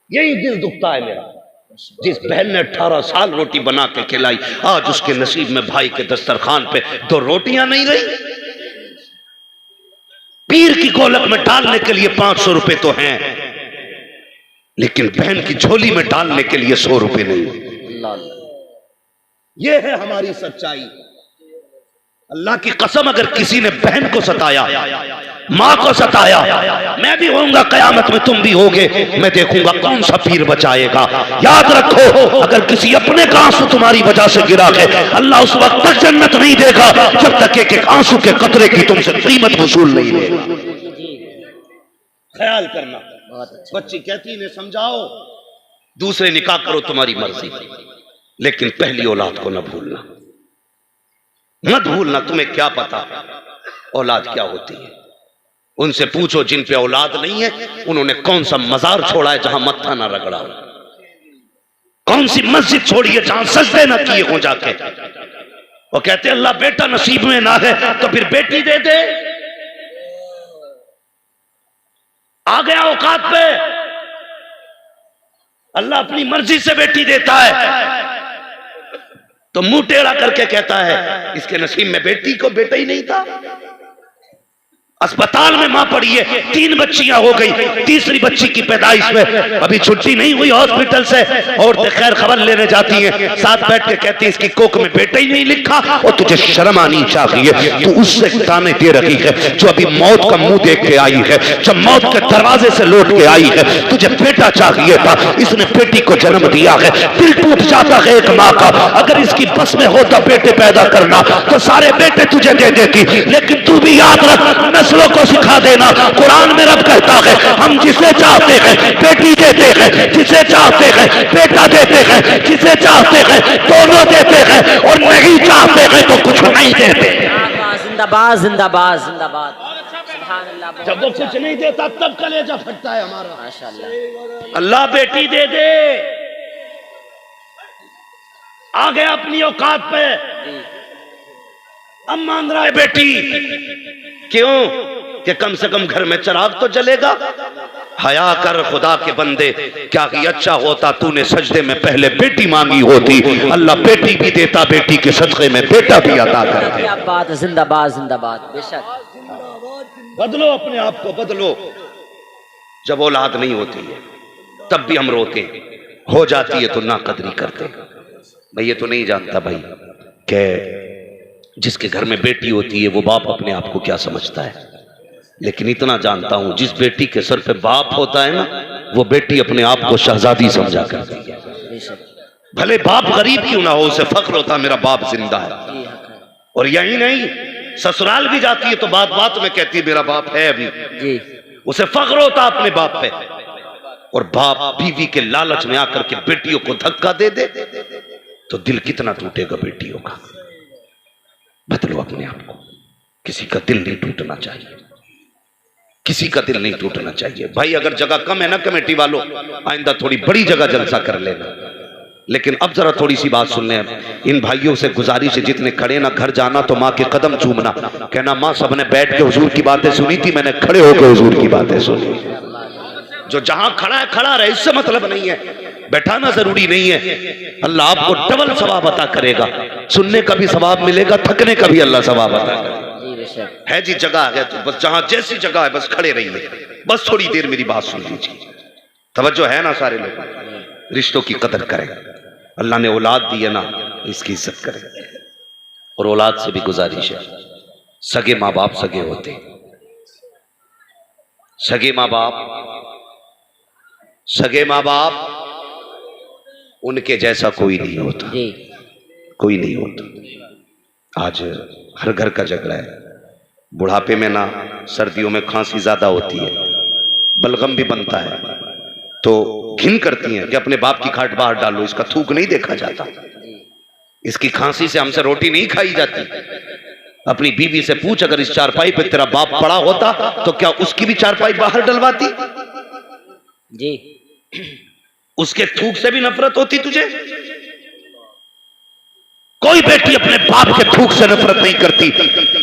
Speaker 3: यही दिल दुखता है मेरा। जिस बहन ने 18 साल रोटी बना के खिलाई, आज उसके नसीब में भाई के दस्तरखान पे 2 रोटियां नहीं रही। पीर की गोलक में डालने के लिए 500 रुपए तो हैं, लेकिन बहन की झोली में डालने के लिए 100 रुपए नहीं। ये है हमारी सच्चाई। अल्लाह की कसम, अगर किसी ने बहन को सताया, माँ को सताया, मैं भी होऊंगा कयामत में, तुम भी होगे, मैं देखूंगा कौन सा पीर बचाएगा। याद रखो, अगर किसी अपने का आंसू तुम्हारी वजह से गिरा है, अल्लाह उस वक्त तक जन्नत नहीं देगा जब तक एक आंसू के कतरे की तुमसे कीमत वसूल नहीं लेगा। ख्याल करना। बच्ची कहती इन्हें समझाओ, दूसरे निकाह करो तुम्हारी मर्जी, लेकिन पहली औलाद को न भूलना, मत भूलना। तुम्हें क्या पता औलाद क्या होती है। उनसे पूछो जिन पे औलाद नहीं है, उन्होंने कौन सा मजार छोड़ा है जहां मत्था ना रगड़ा, कौन सी मस्जिद छोड़ी है जहां सजदे ना किए हो जाके। वो कहते अल्लाह बेटा नसीब में ना है तो फिर बेटी दे दे। आ गया औकात पे, अल्लाह अपनी मर्जी से बेटी देता है तो मुंह टेढ़ा करके कहता है इसके नसीब में बेटी को बेटा ही नहीं था। अस्पताल में मां पड़ी है, 3 बच्चियां हो गई, तीसरी बच्ची की पैदाइश में अभी छुट्टी नहीं हुई हॉस्पिटल से, औरतें खैर खबर लेने जाती हैं, साथ बैठ के कहती है इसकी कोख में बेटा ही नहीं लिखा। और तुझे शर्म आनी चाहिए, तू उससे ताने दे रही है जो अभी मौत का मुंह देख के आई है, जब मौत के दरवाजे से लौट के आई है। तुझे बेटा चाहिए था, इसने बेटी को जन्म दिया है। दिल टूट जाता है एक माँ का, अगर इसकी बस में होता बेटे पैदा करना तो सारे बेटे तुझे दे देती, लेकिन तू भी याद रख, नस्लों को सिखा देना। कुरान में रब कहता है हम जिसे चाहते हैं बेटी देते हैं, जिसे चाहते हैं बेटा देते हैं, जिसे चाहते हैं दोनों देते हैं, और नहीं चाहते हैं तो कुछ नहीं देते।
Speaker 2: जिंदाबाद जिंदाबाद जिंदाबाद, सुभान अल्लाह।
Speaker 3: जब वो कुछ नहीं देता तब कलेजा फटता है हमारा।
Speaker 2: माशाअल्लाह।
Speaker 3: अल्लाह बेटी दे दे। आ गया अपनी औकात पे, अब मांग रहा है बेटी। क्यों? कि कम से कम घर में चिराग तो जलेगा। हया कर खुदा के बंदे, क्या कि अच्छा होता तूने सजदे में पहले बेटी मांगी होती। अल्लाह बेटी भी देता, बेटी के सदक़े में बेटा भी अता करता।
Speaker 2: क्या बात है, जिंदाबाद जिंदाबाद। बेशक
Speaker 3: बदलो अपने आप को, बदलो। जब औलाद नहीं होती है तब भी हम रोते, हो जाती है तो नाकदरी करते। भाई ये तो नहीं जानता भाई कि जिसके घर में बेटी होती है वो बाप अपने आप को क्या समझता है, लेकिन इतना जानता हूं जिस बेटी के सर पे बाप होता है ना, वो बेटी अपने आप को शहजादी समझा करती है। भले बाप गरीब क्यों ना हो, उसे फख्र होता मेरा बाप जिंदा है। और यही नहीं, ससुराल भी जाती है तो बात बात में कहती है मेरा बाप है अभी, उसे फख्र होता अपने बाप पे। और बाप बीवी के लालच में आकर के बेटियों को धक्का दे दे तो दिल कितना टूटेगा बेटियों का। बदलो अपने आप को, किसी का दिल नहीं टूटना चाहिए, किसी का दिल नहीं टूटना चाहिए। भाई अगर जगह कम है ना कमेटी वालों, आइंदा थोड़ी बड़ी जगह जलसा कर लेना। लेकिन अब जरा थोड़ी सी बात सुन लें, इन भाइयों से गुजारिश है जितने खड़े ना घर जाना तो माँ के कदम चूमना, कहना माँ सबने बैठ के हुजूर की बातें सुनी थी, मैंने खड़े होकर हुजूर की बातें सुनी। जो जहां खड़ा है खड़ा रहे, इससे मतलब नहीं है, बैठाना जरूरी नहीं है। अल्लाह आपको डबल सवाब अता करेगा, सुनने का भी सवाब मिलेगा, थकने का भी अल्लाह सवाब अता करेगा। है जी जगह है तो बस जहां जैसी जगह है बस खड़े रहिए, बस थोड़ी देर मेरी बात सुन लीजिए। तवज्जो है ना सारे लोग? रिश्तों की कदर करें, अल्लाह ने औलाद दी है ना, इसकी इज्जत करें।
Speaker 1: और औलाद से भी गुजारिश है, सगे माँ बाप सगे होते, सगे माँ बाप उनके जैसा कोई नहीं होता, कोई नहीं होता। आज हर घर का झगड़ा है। बुढ़ापे में ना सर्दियों में खांसी ज्यादा होती है, बलगम भी बनता है, तो घिन करती हैं कि अपने बाप की खाट बाहर डालो, इसका थूक नहीं देखा जाता, इसकी खांसी से हमसे रोटी नहीं खाई जाती। अपनी बीवी से पूछ, अगर इस चारपाई पे तेरा बाप पड़ा होता तो क्या उसकी भी चारपाई बाहर डलवाती?
Speaker 2: जी।
Speaker 1: उसके थूक से भी नफरत होती तुझे?
Speaker 3: कोई बेटी अपने बाप के थूक से नफरत नहीं करती,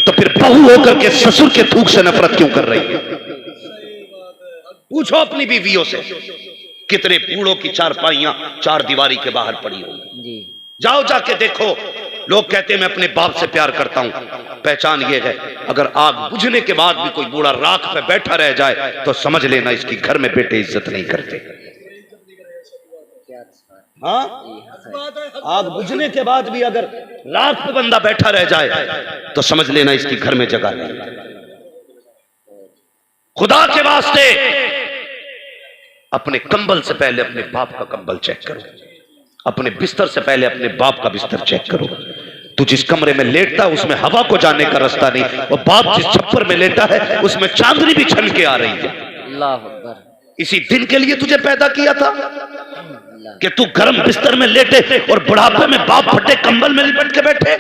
Speaker 3: तो फिर बहू होकर के ससुर के थूक से नफरत क्यों कर रही है?
Speaker 1: पूछो अपनी बीवियों से, कितने बूढ़ों की चारपाइयां चार दीवारी के बाहर पड़ी होंगी। जाओ जाके देखो। लोग कहते हैं मैं अपने बाप से प्यार करता हूं, पहचान ये है, अगर आग बुझने के बाद भी कोई बूढ़ा राख पे बैठा रह जाए तो समझ लेना इसकी घर में बेटे इज्जत नहीं करते। हाँ, आग बुझने के बाद भी अगर राख पे बंदा बैठा रह जाए तो समझ लेना इसकी घर में जगह नहीं। खुदा के वास्ते अपने कंबल से पहले अपने बाप का कंबल चेक करो, अपने बिस्तर से पहले अपने बाप का बिस्तर चेक करो। तू जिस कमरे में लेटता उसमें हवा को जाने का रास्ता नहीं, और बाप जिस छप्पर में लेटा है उसमें चांदनी भी छन के आ रही है।
Speaker 2: अल्लाह अकबर।
Speaker 1: इसी दिन के लिए तुझे पैदा किया था कि तू गर्म बिस्तर में लेटे और बुढ़ापे में बाप फटे कंबल में लिपट के बैठे।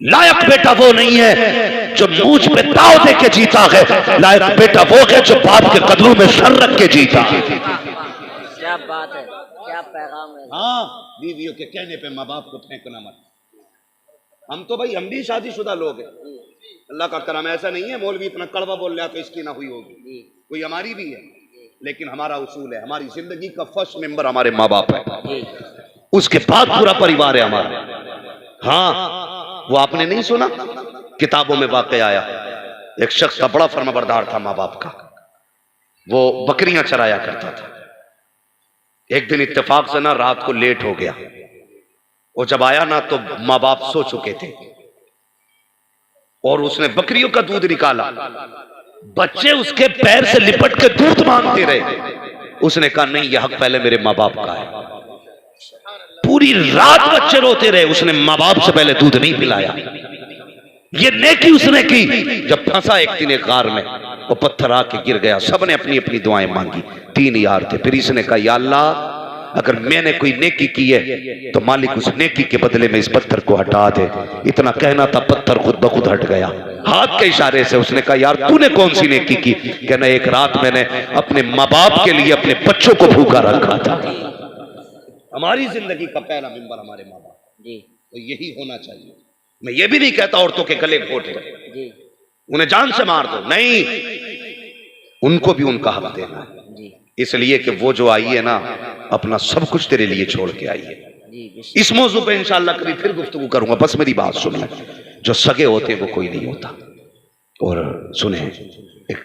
Speaker 3: लायक बेटा वो नहीं है जो मूंछ पे ताव दे के जीता है, लायक बेटा वो है जो बाप के कदमों में सर रख के जीता।
Speaker 2: क्या बात है, क्या पैगाम है।
Speaker 1: हाँ, बीवियों के कहने पे माँ बाप को फेंकना मत। हम तो भाई, हम भी शादीशुदा लोग हैं, अल्लाह का करम। ऐसा नहीं है मौलवी इतना कड़वा बोल रहा तो इसकी ना हुई होगी, कोई हमारी भी है, लेकिन हमारा उसूल है, हमारी जिंदगी का फर्स्ट मेंबर हमारे माँ बाप है, उसके बाद पूरा परिवार है हमारा। हाँ, वो आपने नहीं सुना, किताबों में वाकया आया, एक शख्स था बड़ा फर्माबरदार था माँ बाप का, वो बकरियां चराया करता था। एक दिन इत्तेफाक से ना रात को लेट हो गया, वो जब आया ना तो माँ बाप सो चुके थे, और उसने बकरियों का दूध निकाला, बच्चे उसके पैर से लिपट के दूध मांगते रहे। उसने कहा नहीं, यह हक पहले मेरे माँ बाप का है। पूरी रात बच्चे रोते रहे, उसने माँ बाप से पहले दूध नहीं पिलाया। ये नेकी उसने की। जब फंसा एक दिन एक गार में, वो पत्थर आके गिर गया, सबने अपनी अपनी दुआएं मांगी। 3 यार थे। फिर इसने कहा या अल्लाह, अगर मैंने कोई नेकी की है तो मालिक उस नेकी के बदले में इस पत्थर को हटा दे। इतना कहना था, पत्थर खुद ब खुद हट गया हाथ के इशारे से। उसने कहा यार तूने कौन सी नेकी की? कहना एक रात मैंने अपने माँ बाप के लिए अपने बच्चों को भूखा रखा था। हमारी जिंदगी का पहला मेंबर हमारे माँ बाप जी, तो यही होना चाहिए। मैं ये भी नहीं कहता औरतों के गले घोट दो, उन्हें जान से मार दो, नहीं, उनको भी उनका हक देना है। इसलिए कि वो जो आई है ना, अपना सब कुछ तेरे लिए छोड़ के आई है। इस मौजू पे इंशाअल्लाह कभी फिर गुफ्तगू करूंगा, बस मेरी बात सुन ले। जो सगे होते हैं वो कोई नहीं होता। और सुने, एक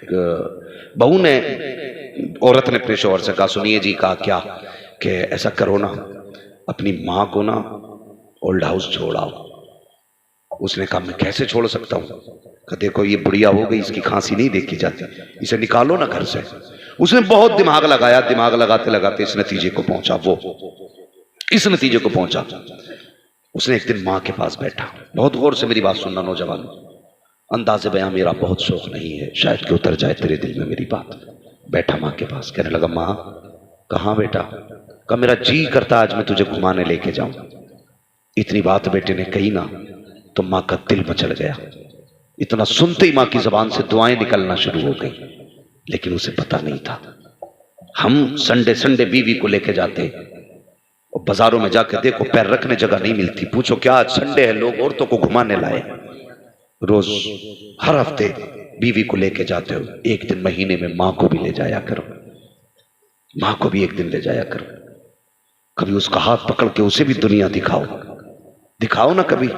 Speaker 1: बहू ने, औरत ने अपने शौहर से कहा सुनिए जी, कहा क्या कि ऐसा करो ना, अपनी माँ को ना ओल्ड हाउस छोड़ाओ। उसने कहा मैं कैसे छोड़ सकता हूँ? कहा देखो ये बुढ़िया हो गई, इसकी खांसी नहीं देखी जाती, इसे निकालो ना घर से। उसने बहुत दिमाग लगाया, दिमाग लगाते लगाते इस नतीजे को पहुंचा, इस नतीजे को पहुंचा। उसने एक दिन माँ के पास बैठा, बहुत गौर से मेरी बात सुनना नौजवान, अंदाज़े बयां मेरा बहुत शौक नहीं है, शायद कि उतर जाए तेरे दिल में मेरी बात। बैठा माँ के पास, कहने लगा माँ कहाँ बेटा? कहा मेरा जी करता आज मैं तुझे घुमाने लेके जाऊं। इतनी बात बेटे ने कही ना तो माँ का दिल मचल गया। इतना सुनते ही माँ की जबान से दुआएं निकलना शुरू हो गई, लेकिन उसे पता नहीं था। हम संडे संडे बीवी को लेके जाते और बाजारों में जाकर देखो पैर रखने जगह नहीं मिलती, पूछो क्या आज संडे है, लोग औरतों को घुमाने लाए। रोज हर हफ्ते बीवी को लेके जाते हो, एक दिन महीने में माँ को भी ले जाया करो, माँ को भी एक दिन ले जाया करो। कभी उसका हाथ पकड़ के उसे भी दुनिया दिखाओ, दिखाओ ना कभी।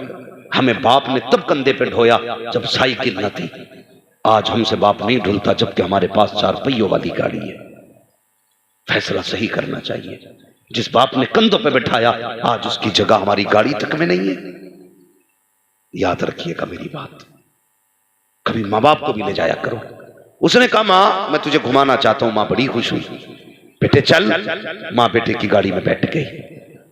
Speaker 1: हमें बाप ने तब कंधे पे ढोया जब साइकिल न थी, आज हमसे बाप नहीं ढुलता जबकि हमारे पास 4 पहियों वाली गाड़ी है। फैसला सही करना चाहिए। जिस बाप ने कंधों पे बैठाया आज उसकी जगह हमारी गाड़ी तक में नहीं है। याद रखिएगा मेरी बात, कभी माँ बाप को भी ले जाया करो। उसने कहा माँ मैं तुझे घुमाना चाहता हूं। माँ बड़ी खुश हुई, बेटे चल। माँ बेटे की गाड़ी में बैठ गई।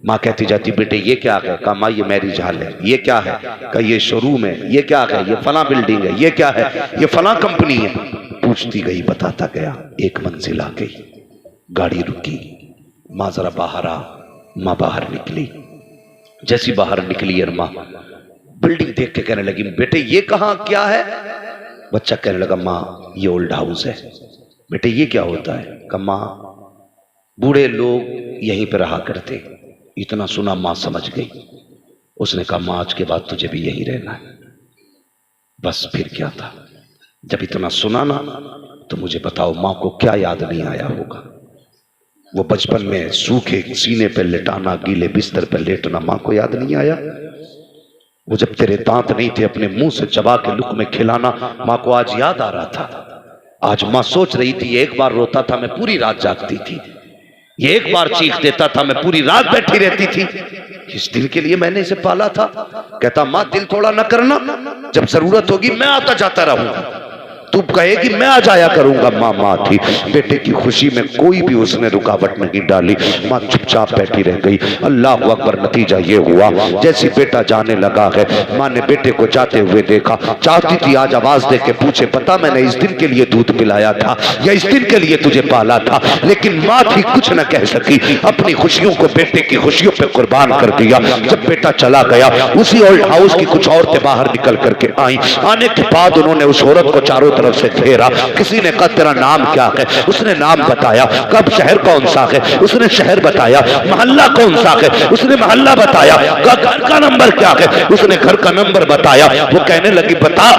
Speaker 1: माँ कहती जाती बेटे ये क्या है? कहा माँ ये मैरिज हॉल है। ये क्या है? कहा ये शोरूम है। ये क्या है? ये फला बिल्डिंग है। ये क्या है? ये फला कंपनी है। पूछती गई, बताता गया। एक मंजिल आ गई, गाड़ी रुकी, माँ जरा बाहर आ। माँ बाहर निकली। जैसी बाहर निकली और माँ बिल्डिंग देख के कहने लगी बेटे ये कहाँ क्या है? बच्चा कहने लगा माँ ये ओल्ड हाउस है। बेटे ये क्या होता है? कहा माँ बूढ़े लोग यहीं पर रहा करते। इतना सुना माँ समझ गई। उसने कहा माँ आज के बाद तुझे भी यहीं रहना है। बस फिर क्या था? जब इतना सुना ना तो मुझे बताओ माँ को क्या याद नहीं आया होगा? वो बचपन में सूखे सीने पर लेटाना, गीले बिस्तर पर लेटना, माँ को याद नहीं आया? वो जब तेरे दांत नहीं थे अपने मुंह से चबा के लुक में खिलाना, माँ को आज याद आ रहा था। आज माँ सोच रही थी एक बार रोता था मैं पूरी रात जागती थी, ये एक बार चीख देता था मैं पूरी रात बैठी रहती थी। इस दिल के लिए मैंने इसे पाला था। कहता माँ दिल थोड़ा न करना, जब जरूरत होगी मैं आता जाता रहूंगा, तू कहेगी मैं आ जाया करूंगा। माँ थी। बेटे की खुशी में कोई भी उसने रुकावट नहीं डाली। माँ चुपचाप बैठी रह गई। अल्लाह अकबर। नतीजा ये हुआ जैसी बेटा जाने लगा है, माँ ने बेटे को जाते हुए देखा। चाहती थी आज आवाज दे के पूछे पता मैंने इस दिन के लिए दूध पिलाया था या इस दिन के लिए तुझे पाला था, लेकिन माँ थी कुछ न कह सकी। अपनी खुशियों को बेटे की खुशियों पे कुर्बान कर दिया। जब बेटा चला गया उसी ओल्ड हाउस की कुछ औरतें बाहर निकल करके आई। आने के बाद उन्होंने उस औरत को चारों तरफ से घेरा। किसी ने कहा तेरा नाम क्या है? उसने नाम बताया। कब शहर कौन सा है? उसने शहर बताया। मोहल्ला कौन सा है? उसने मोहल्ला बताया। घर का नंबर क्या है? उसने घर का नंबर बताया। वो कहने लगी बता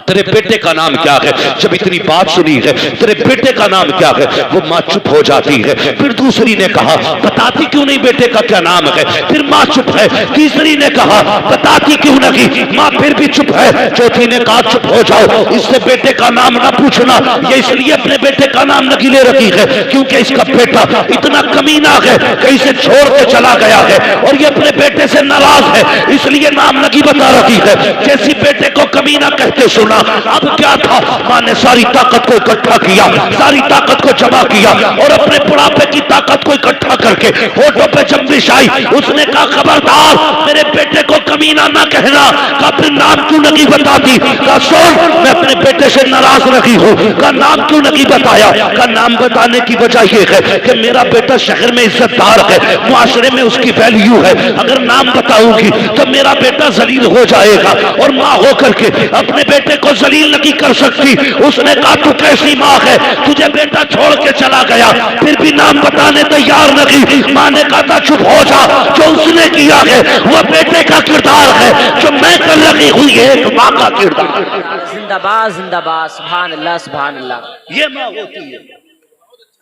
Speaker 1: तेरे बेटे का नाम क्या है? जब इतनी बात सुनी है तेरे बेटे का नाम क्या है, वो माँ चुप हो जाती है। फिर दूसरी ने कहा बताती क्यों नहीं बेटे का क्या नाम है? फिर माँ चुप है। तीसरी ने कहा बताती क्यों नहीं? माँ फिर भी चुप है। चौथी ने कहा चुप हो जाओ, इससे बेटे का नाम ना पूछना। ये इसलिए अपने बेटे का नाम नहीं ले रखी है क्योंकि इसका बेटा इतना कमीना है कि इसे छोड़ के चला गया है और ये अपने बेटे से नाराज है, इसलिए नाम नहीं बता रखी है। जैसी बेटे को कमीना कहते सुना, अब क्या था? मां ने सारी ताकत को इकट्ठा किया, सारी ताकत को जमा किया और अपने बुढ़ापे की ताकत को इकट्ठा करके होठों पे जंबिश आई। उसने कहा खबरदार मेरे बेटे को कमीना ना कहना। कहा फिर नाम क्यों नहीं बताती? कहा सुन मैं अपने बेटे से नाराज रही हूं। कहा नाम क्यों नहीं बताया? कहा नाम बताने की वजह यह है कि मेरा बेटा शहर में इज्जतदार है, मुआशरे में उसकी वैल्यू है। अगर नाम बताऊंगी तो मेरा बेटा जलील हो जाएगा और मां होकर के अपने बेटे को जलील नहीं कर सकती। उसने कहा तू कैसी माँ है, तुझे बेटा छोड़ के चला गया फिर भी नाम बताने तैयार नहीं। माँ ने कहा था चुप हो जा, जो उसने किया है वो बेटे का किरदार है, जो मैं कर रही हुई है तो माँ का किरदार।
Speaker 2: जिंदाबाद जिंदाबाद। सुभान अल्लाह सुभान अल्लाह।
Speaker 1: ये माँ होती है।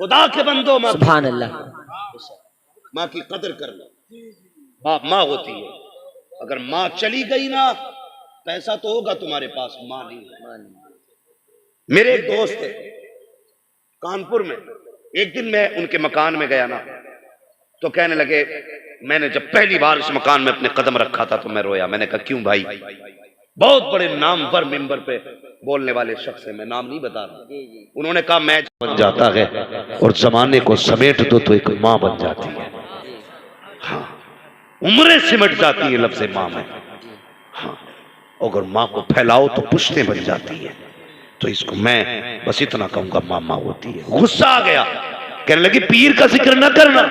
Speaker 1: खुदा के बंदो माँ,
Speaker 2: सुभान अल्लाह।
Speaker 1: माँ की कदर करना। बाप माँ होती है। अगर माँ चली गई ना पैसा तो होगा तुम्हारे पास, माँ नहीं है। मेरे एक दोस्त थे कानपुर में, एक दिन मैं उनके मकान में गया ना तो कहने लगे, मैंने जब पहली बार इस मकान में अपने कदम रखा था तो मैं रोया। मैंने कहा क्यों भाई? बहुत बड़े नामवर मिंबर पे बोलने वाले शख्स है, मैं नाम नहीं बता रहा। उन्होंने कहा मैं बन जाता है और जमाने को समेट दो तो एक माँ बन जाती है। हाँ उम्रें सिमट जाती है लफ्ज़ माँ में। हाँ अगर माँ को फैलाओ तो पुश्तें बन जाती है। तो इसको मैं बस इतना कहूंगा माँ माँ होती है। गुस्सा आ गया, कहने लगी पीर का जिक्र न करना।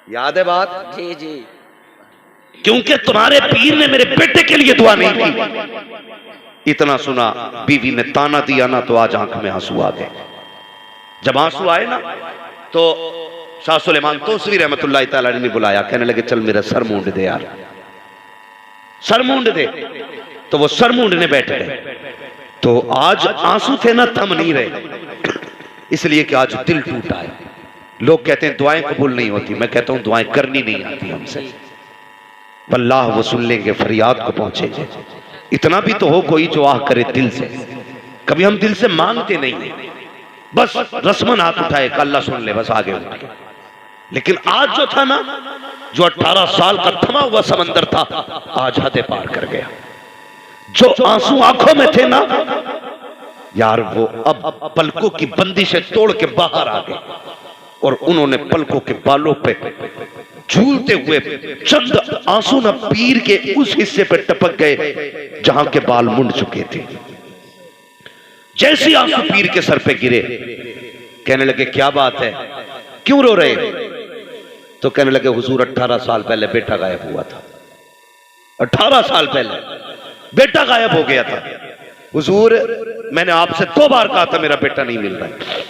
Speaker 1: याद है बात?
Speaker 2: जी जी।
Speaker 1: क्योंकि तुम्हारे पीर ने मेरे बेटे के लिए दुआ नहीं की। इतना सुना, बीवी ने ताना दिया ना तो आज आंख में आंसू आ गए। जब आंसू आए ना तो शाह सुलेमान तोसवी रहमतुल्लाह तआला अलैह ने बुलाया, कहने लगे चल मेरा सर मूंड दे यार, सर मूंड दे। तो वो सर मूंडने बैठ गए। तो आज आंसू थे ना थम नहीं रहे, इसलिए कि आज दिल टूटा है। लोग कहते हैं दुआएं कबूल नहीं होती, मैं कहता हूं दुआएं करनी नहीं आती हमसे। अल्लाह वो सुन लेंगे, फरियाद को पहुंचेंगे। इतना भी तो हो कोई जो आह करे दिल से। कभी हम दिल से मांगते नहीं, बस रस्मन हाथ उठाए अल्लाह सुन ले, बस आगे उठ गए।
Speaker 3: लेकिन आज जो था ना, जो 18 साल का थमा हुआ समंदर था, आज हदें पार कर गया। जो आंसू आंखों में थे ना यार, वो अब पलकों की बंदी से तोड़ के बाहर आ गए और उन्होंने पलकों के बालों पे झूलते हुए चंद आंसू न पीर के उस हिस्से पे टपक गए जहां के बाल मुंड चुके थे। जैसे आंसू पीर के सर पे गिरे, कहने लगे क्या बात है, क्यों रो रहे? तो कहने लगे हुजूर 18 साल पहले बेटा गायब हुआ था, 18 साल पहले बेटा गायब हो गया था। हुजूर मैंने आपसे 2 बार कहा था मेरा बेटा नहीं मिल रहा है,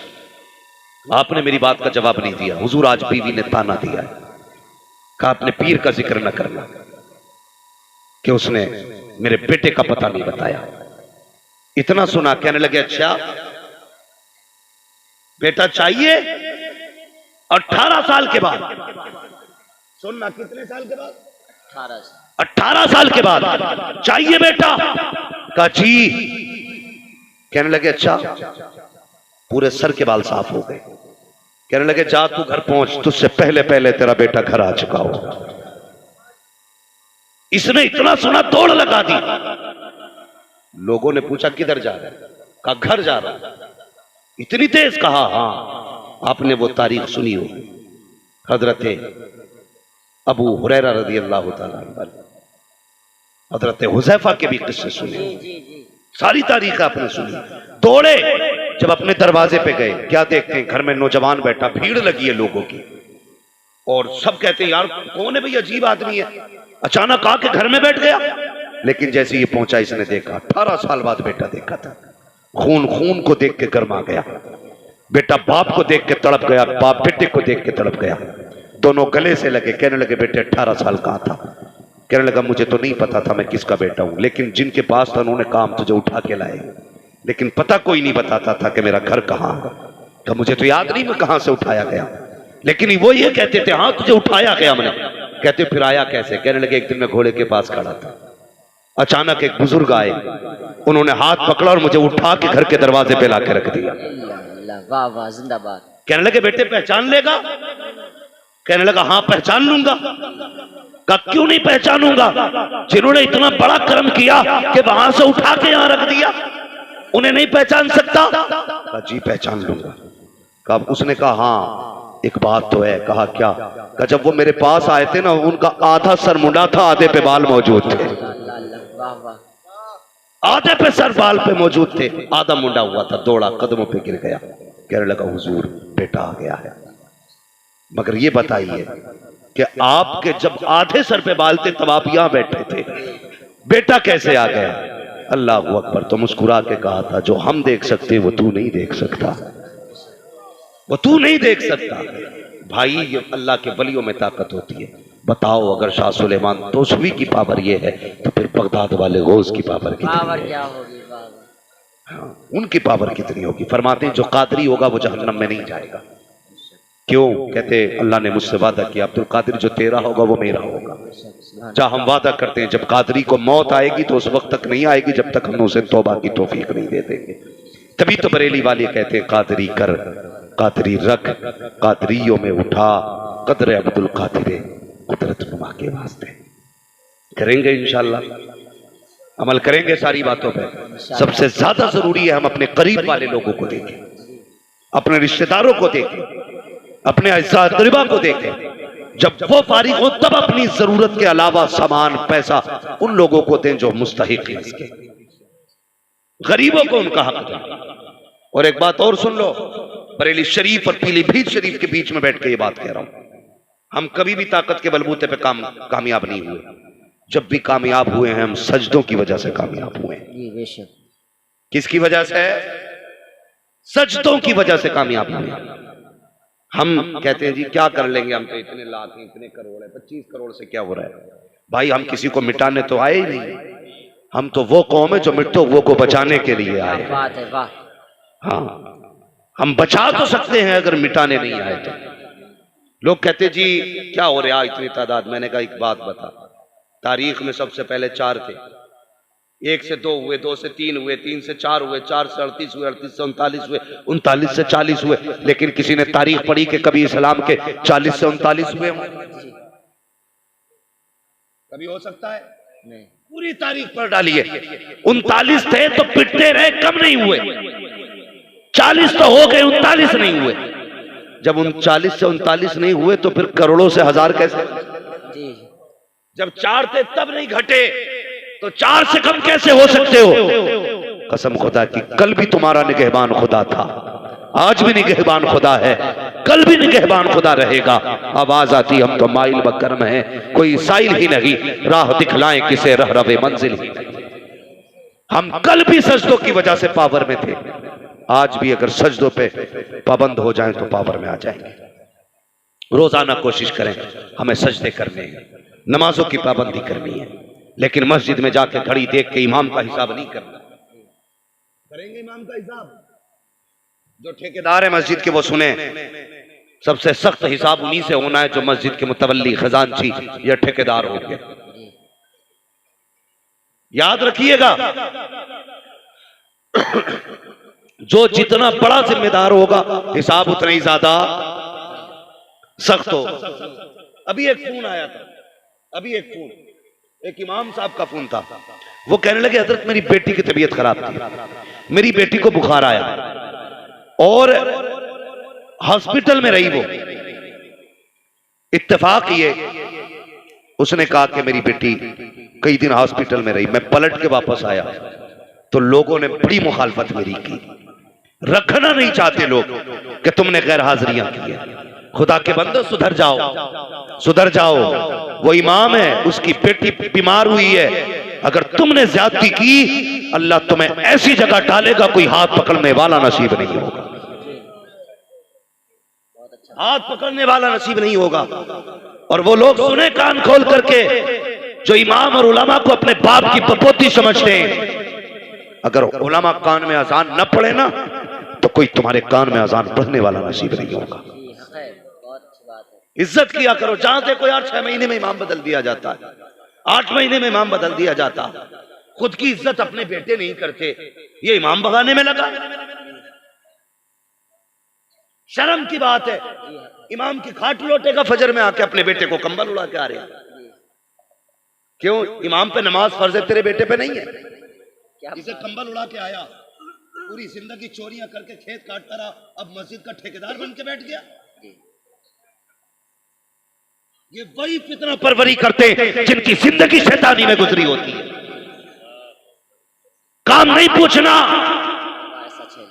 Speaker 3: आपने मेरी बात का जवाब नहीं दिया। हुजूर आज बीवी ने ताना दिया है, कहा अपने पीर का जिक्र न करना कि उसने मेरे बेटे का पता नहीं बताया। इतना सुना, कहने लगे अच्छा बेटा चाहिए? 18 साल के बाद। सुनना, कितने साल के बाद? 18 साल के बाद चाहिए बेटा? कहा जी। कहने लगे अच्छा, पूरे सर के बाल साफ हो गए। कहने लगे जा तू घर पहुंच, तुझसे पहले पहले तेरा बेटा घर आ चुका हो। इसने इतना सुना दौड़ लगा दी। लोगों ने पूछा किधर जा रहा है? कहा घर जा रहा है। इतनी तेज? कहा हाँ। आपने वो तारीख सुनी हो, हजरत अबू हुरैरा रज़ी अल्लाह ताला अन्हु, हजरत हुज़ैफा के भी किस्से सुने, सारी तारीख आपने सुनी। दौड़े, जब अपने दरवाजे पे गए, क्या देखते हैं घर में नौजवान बैठा, भीड़ लगी है लोगों की, और सब कहते हैं यार कौन है भाई, अजीब आदमी है, अचानक आके घर में बैठ गया। लेकिन जैसे ये पहुंचा, इसने देखा 18 साल बाद बेटा देखा था। खून खून को देख के गर्मा गया, बेटा बाप को देख के तड़प गया, बाप बेटे को देख के तड़प गया। दोनों गले से लगे, कहने लगे बेटे 18 साल कहां था? कहने लगा मुझे तो नहीं पता था मैं किसका बेटा हूं, लेकिन जिनके पास था उन्होंने काम तुझे उठा के लाए, लेकिन पता कोई नहीं बताता था कि मेरा घर कहां। तो मुझे तो याद नहीं मैं कहां से उठाया गया, लेकिन वो ये कहते थे हाँ तुझे उठाया गया हमने। कहते फिर आया कैसे? कहने लगे एक दिन मैं घोड़े के पास खड़ा था, अचानक एक बुजुर्ग आए, उन्होंने हाथ पकड़ा और मुझे उठा के घर के दरवाजे पे लाके रख दिया।
Speaker 2: वाह वाह, जिंदाबाद।
Speaker 3: कहने लगे बेटे पहचान लेगा? कहने लगा हाँ पहचान लूंगा। कहा क्यों नहीं पहचानूंगा, जिन्होंने इतना बड़ा कर्म किया कि वहां से उठा के यहां रख दिया, उन्हें नहीं पहचान सकता? कहा जी पहचान लूंगा। कहा उसने कहा हाँ एक बात तो है। कहा क्या? कहा जब वो मेरे पास आए थे ना, उनका आधा सर मुंडा था, आधे पे बाल मौजूद थे। आधे पे सर बाल पे मौजूद थे, आधा मुंडा हुआ था। दौड़ा, कदमों पे गिर गया, कहने लगा हुजूर बेटा आ गया है। मगर ये बताइए कि आपके जब आधे सर पे बाल थे तब आप यहां बैठे थे, बेटा कैसे आ गया? अल्लाह अकबर। तो मुस्कुरा के कहा था जो हम देख सकते वो तू नहीं देख सकता, वो तू नहीं देख सकता। भाई ये अल्लाह के वलियों में ताकत होती है। बताओ अगर शाह सुलेमान तोसवी की पावर ये है तो फिर बगदाद वाले गौस की पावर कितनी होगी? हाँ, उनकी पावर कितनी होगी? फरमाते हैं जो कादरी होगा वो जहन्नम में नहीं जाएगा। क्यों? कहते अल्लाह ने मुझसे वादा किया अब्दुल कादिर जो तेरा होगा वो मेरा होगा। जहाँ हम वादा करते हैं जब कादरी को मौत आएगी तो उस वक्त तक नहीं आएगी जब तक हम उसे तौबा की तौफीक नहीं दे देंगे। तभी तो बरेली वाले कहते हैं कादरी कर, कादरी रख, कादरियों में उठा, कदर अब्दुल कादिर कुदरत नुमा के वास्ते। करेंगे इंशाअल्लाह, अमल करेंगे सारी बातों पे। सबसे ज्यादा जरूरी है हम अपने करीब वाले लोगों को देखें, अपने रिश्तेदारों को देखें, अपने अज़्ज़ा क़रीबा को देखें। जब वो फारिग हो तब अपनी जरूरत के अलावा सामान पैसा उन लोगों को दें जो मुस्तहिक हैं इसके, गरीबों को उनका हक दें। और एक बात और सुन लो, बरेली शरीफ और पीलीभीत शरीफ के बीच में बैठ के ये बात कह रहा हूं, हम कभी भी ताकत के बलबूते पे कामयाब नहीं हुए। जब भी कामयाब हुए हैं हम सजदों की वजह से कामयाब हुए हैं। किसकी वजह से? सजदों की वजह से कामयाब हुए। हम कहते हैं जी क्या कर लेंगे, हम तो इतने लाख हैं, इतने करोड़ है, 25 करोड़ से क्या हो रहा है? भाई हम किसी को मिटाने तो आए ही नहीं, हम तो वो कौम है जो मिटो वो को बचाने के लिए आए।
Speaker 2: बात है, वाह।
Speaker 3: हाँ, हम बचा तो सकते हैं अगर मिटाने नहीं आए तो। लोग कहते जी क्या हो रहा इतनी तादाद। मैंने कहा एक बात बता, तारीख में सबसे पहले 4 थे,
Speaker 1: 1 से 2 हुए, 2 से 3 हुए, 3 से 4 हुए, 4 से 38 हुए, 38 से 39 हुए, 39 से 40 हुए। लेकिन किसी ने तारीख पढ़ी कि कभी इस्लाम के 40 से 39 हुए हों? कभी हो सकता है? नहीं। पूरी तारीख पढ़ डालिए। 39 थे तो पिटते रहे, कम नहीं हुए। 40 तो हो गए, 39 नहीं हुए। जब 39 से 39 नहीं हुए तो फिर करोड़ों से हजार कैसे? जब 4 थे तब नहीं घटे तो 4 से कम कैसे हो सकते हो? कसम खुदा की, कल भी तुम्हारा निगहबान खुदा था, आज भी निगहबान खुदा है, कल भी निगहबान खुदा रहेगा। आवाज आती हम तो माइल बकरम है, कोई साइल ही नहीं, राह दिखलाएं किसे रह रवे मंजिल ही नहीं। हम कल भी सजदों की वजह से पावर में थे, आज भी अगर सजदों पे पाबंद हो जाएं तो पावर में आ जाएंगे। रोजाना कोशिश करें हमें सजदे करने हैं, नमाजों की पाबंदी करनी है, लेकिन मस्जिद में जाके घड़ी देख के इमाम का हिसाब नहीं करना। करेंगे इमाम का हिसाब? जो ठेकेदार है मस्जिद के वो सुने, सबसे सख्त हिसाब उन्हीं से होना है जो मस्जिद के मुतवल्ली, खजांची या ठेकेदार हो गए। याद रखिएगा, जो जितना बड़ा जिम्मेदार होगा हिसाब उतना ही ज्यादा सख्त हो। अभी एक फोन आया था, एक इमाम साहब का फोन था। वो कहने लगे हजरत मेरी बेटी की तबीयत खराब थी, मेरी बेटी को बुखार आया और हॉस्पिटल में रही वो। इत्तेफाक ये उसने कहा कि मेरी बेटी कई दिन हॉस्पिटल में रही। मैं पलट के वापस आया तो लोगों ने बड़ी मुखालफत मेरी की। रखना नहीं चाहते लोग कि तुमने गैर हाजिरियां की है। खुदा के बंदो सुधर जाओ, सुधर जाओ। वो इमाम है, उसकी बेटी बीमार हुई है, अगर तुमने ज्यादती की अल्लाह तुम्हें ऐसी जगह डालेगा कोई हाथ पकड़ने वाला नसीब नहीं होगा, हाथ पकड़ने वाला नसीब नहीं होगा। और वो लोग सुने कान खोल करके जो इमाम और उलमा को अपने बाप की पपोती समझते हैं। अगर उलमा कान में अजान न पढ़े ना तो कोई तुम्हारे कान में अजान पढ़ने वाला नसीब नहीं होगा। इज्जत किया करो। जहां से कोई 6 महीने में इमाम बदल दिया जाता है, 8 महीने में इमाम बदल दिया जाता, खुद की इज्जत अपने बेटे नहीं करते, ये इमाम भगाने में लगा। शर्म की बात है, इमाम की खाट लौटेगा फजर में आके अपने बेटे को कंबल उड़ा के आ रहे हैं। क्यों? इमाम पे नमाज फर्ज है, तेरे बेटे पे नहीं है। जिसे कंबल उड़ा के आया, पूरी जिंदगी चोरियां करके खेत काटता रहा, अब मस्जिद का ठेकेदार बन के बैठ गया। ये वही फितना परवरी करते हैं जिनकी जिंदगी शैतानी में गुजरी होती है। काम नहीं पूछना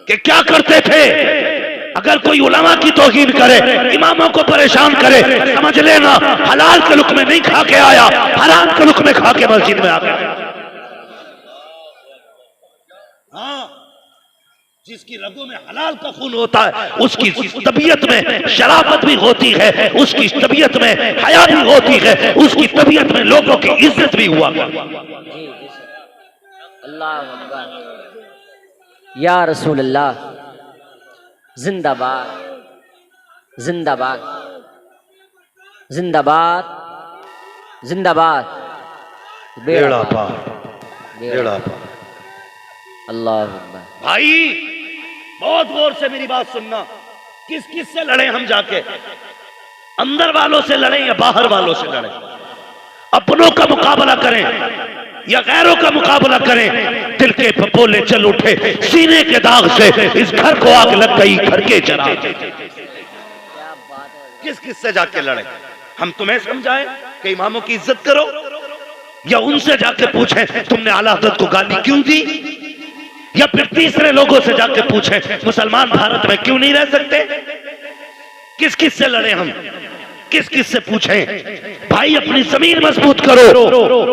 Speaker 1: कि क्या करते थे। अगर कोई उलमा की तौहीन करे, इमामों को परेशान करे, समझ लेना हलाल के लुक़्मे नहीं खा के आया, हराम के लुक़्मे खा के मस्जिद में आ गया। हाँ, जिसकी रगों में हलाल का खून होता है उसकी तबीयत में शराफत भी होती है, उसकी तबीयत में हया भी होती है, उसकी तबीयत में लोगों की इज्जत भी हुआ।
Speaker 2: अल्लाह अकबर, या रसूल अल्लाह, जिंदाबाद जिंदाबाद जिंदाबाद जिंदाबाद।
Speaker 1: बेड़ा पार, बेड़ा पार।
Speaker 2: अल्लाह अकबर।
Speaker 1: भाई बहुत गौर से मेरी बात सुनना। किस किस से लड़े हम जाके? अंदर वालों से लड़े या बाहर वालों से लड़े? अपनों का मुकाबला करें या गैरों का मुकाबला करें? दिल के फपोले चल उठे, सीने के दाग से इस घर को आग लग गई, घर के जरा। किस किस से जाके लड़े? हम तुम्हें समझाएं कि इमामों की इज्जत करो, या उनसे जाके पूछें तुमने आला हज़रत को गाली क्यों दी, या फिर तीसरे लोगों से जाके पूछें मुसलमान भारत में क्यों नहीं रह सकते? किस किस से लड़े हम? किस किस से पूछें? भाई अपनी जमीन मजबूत करो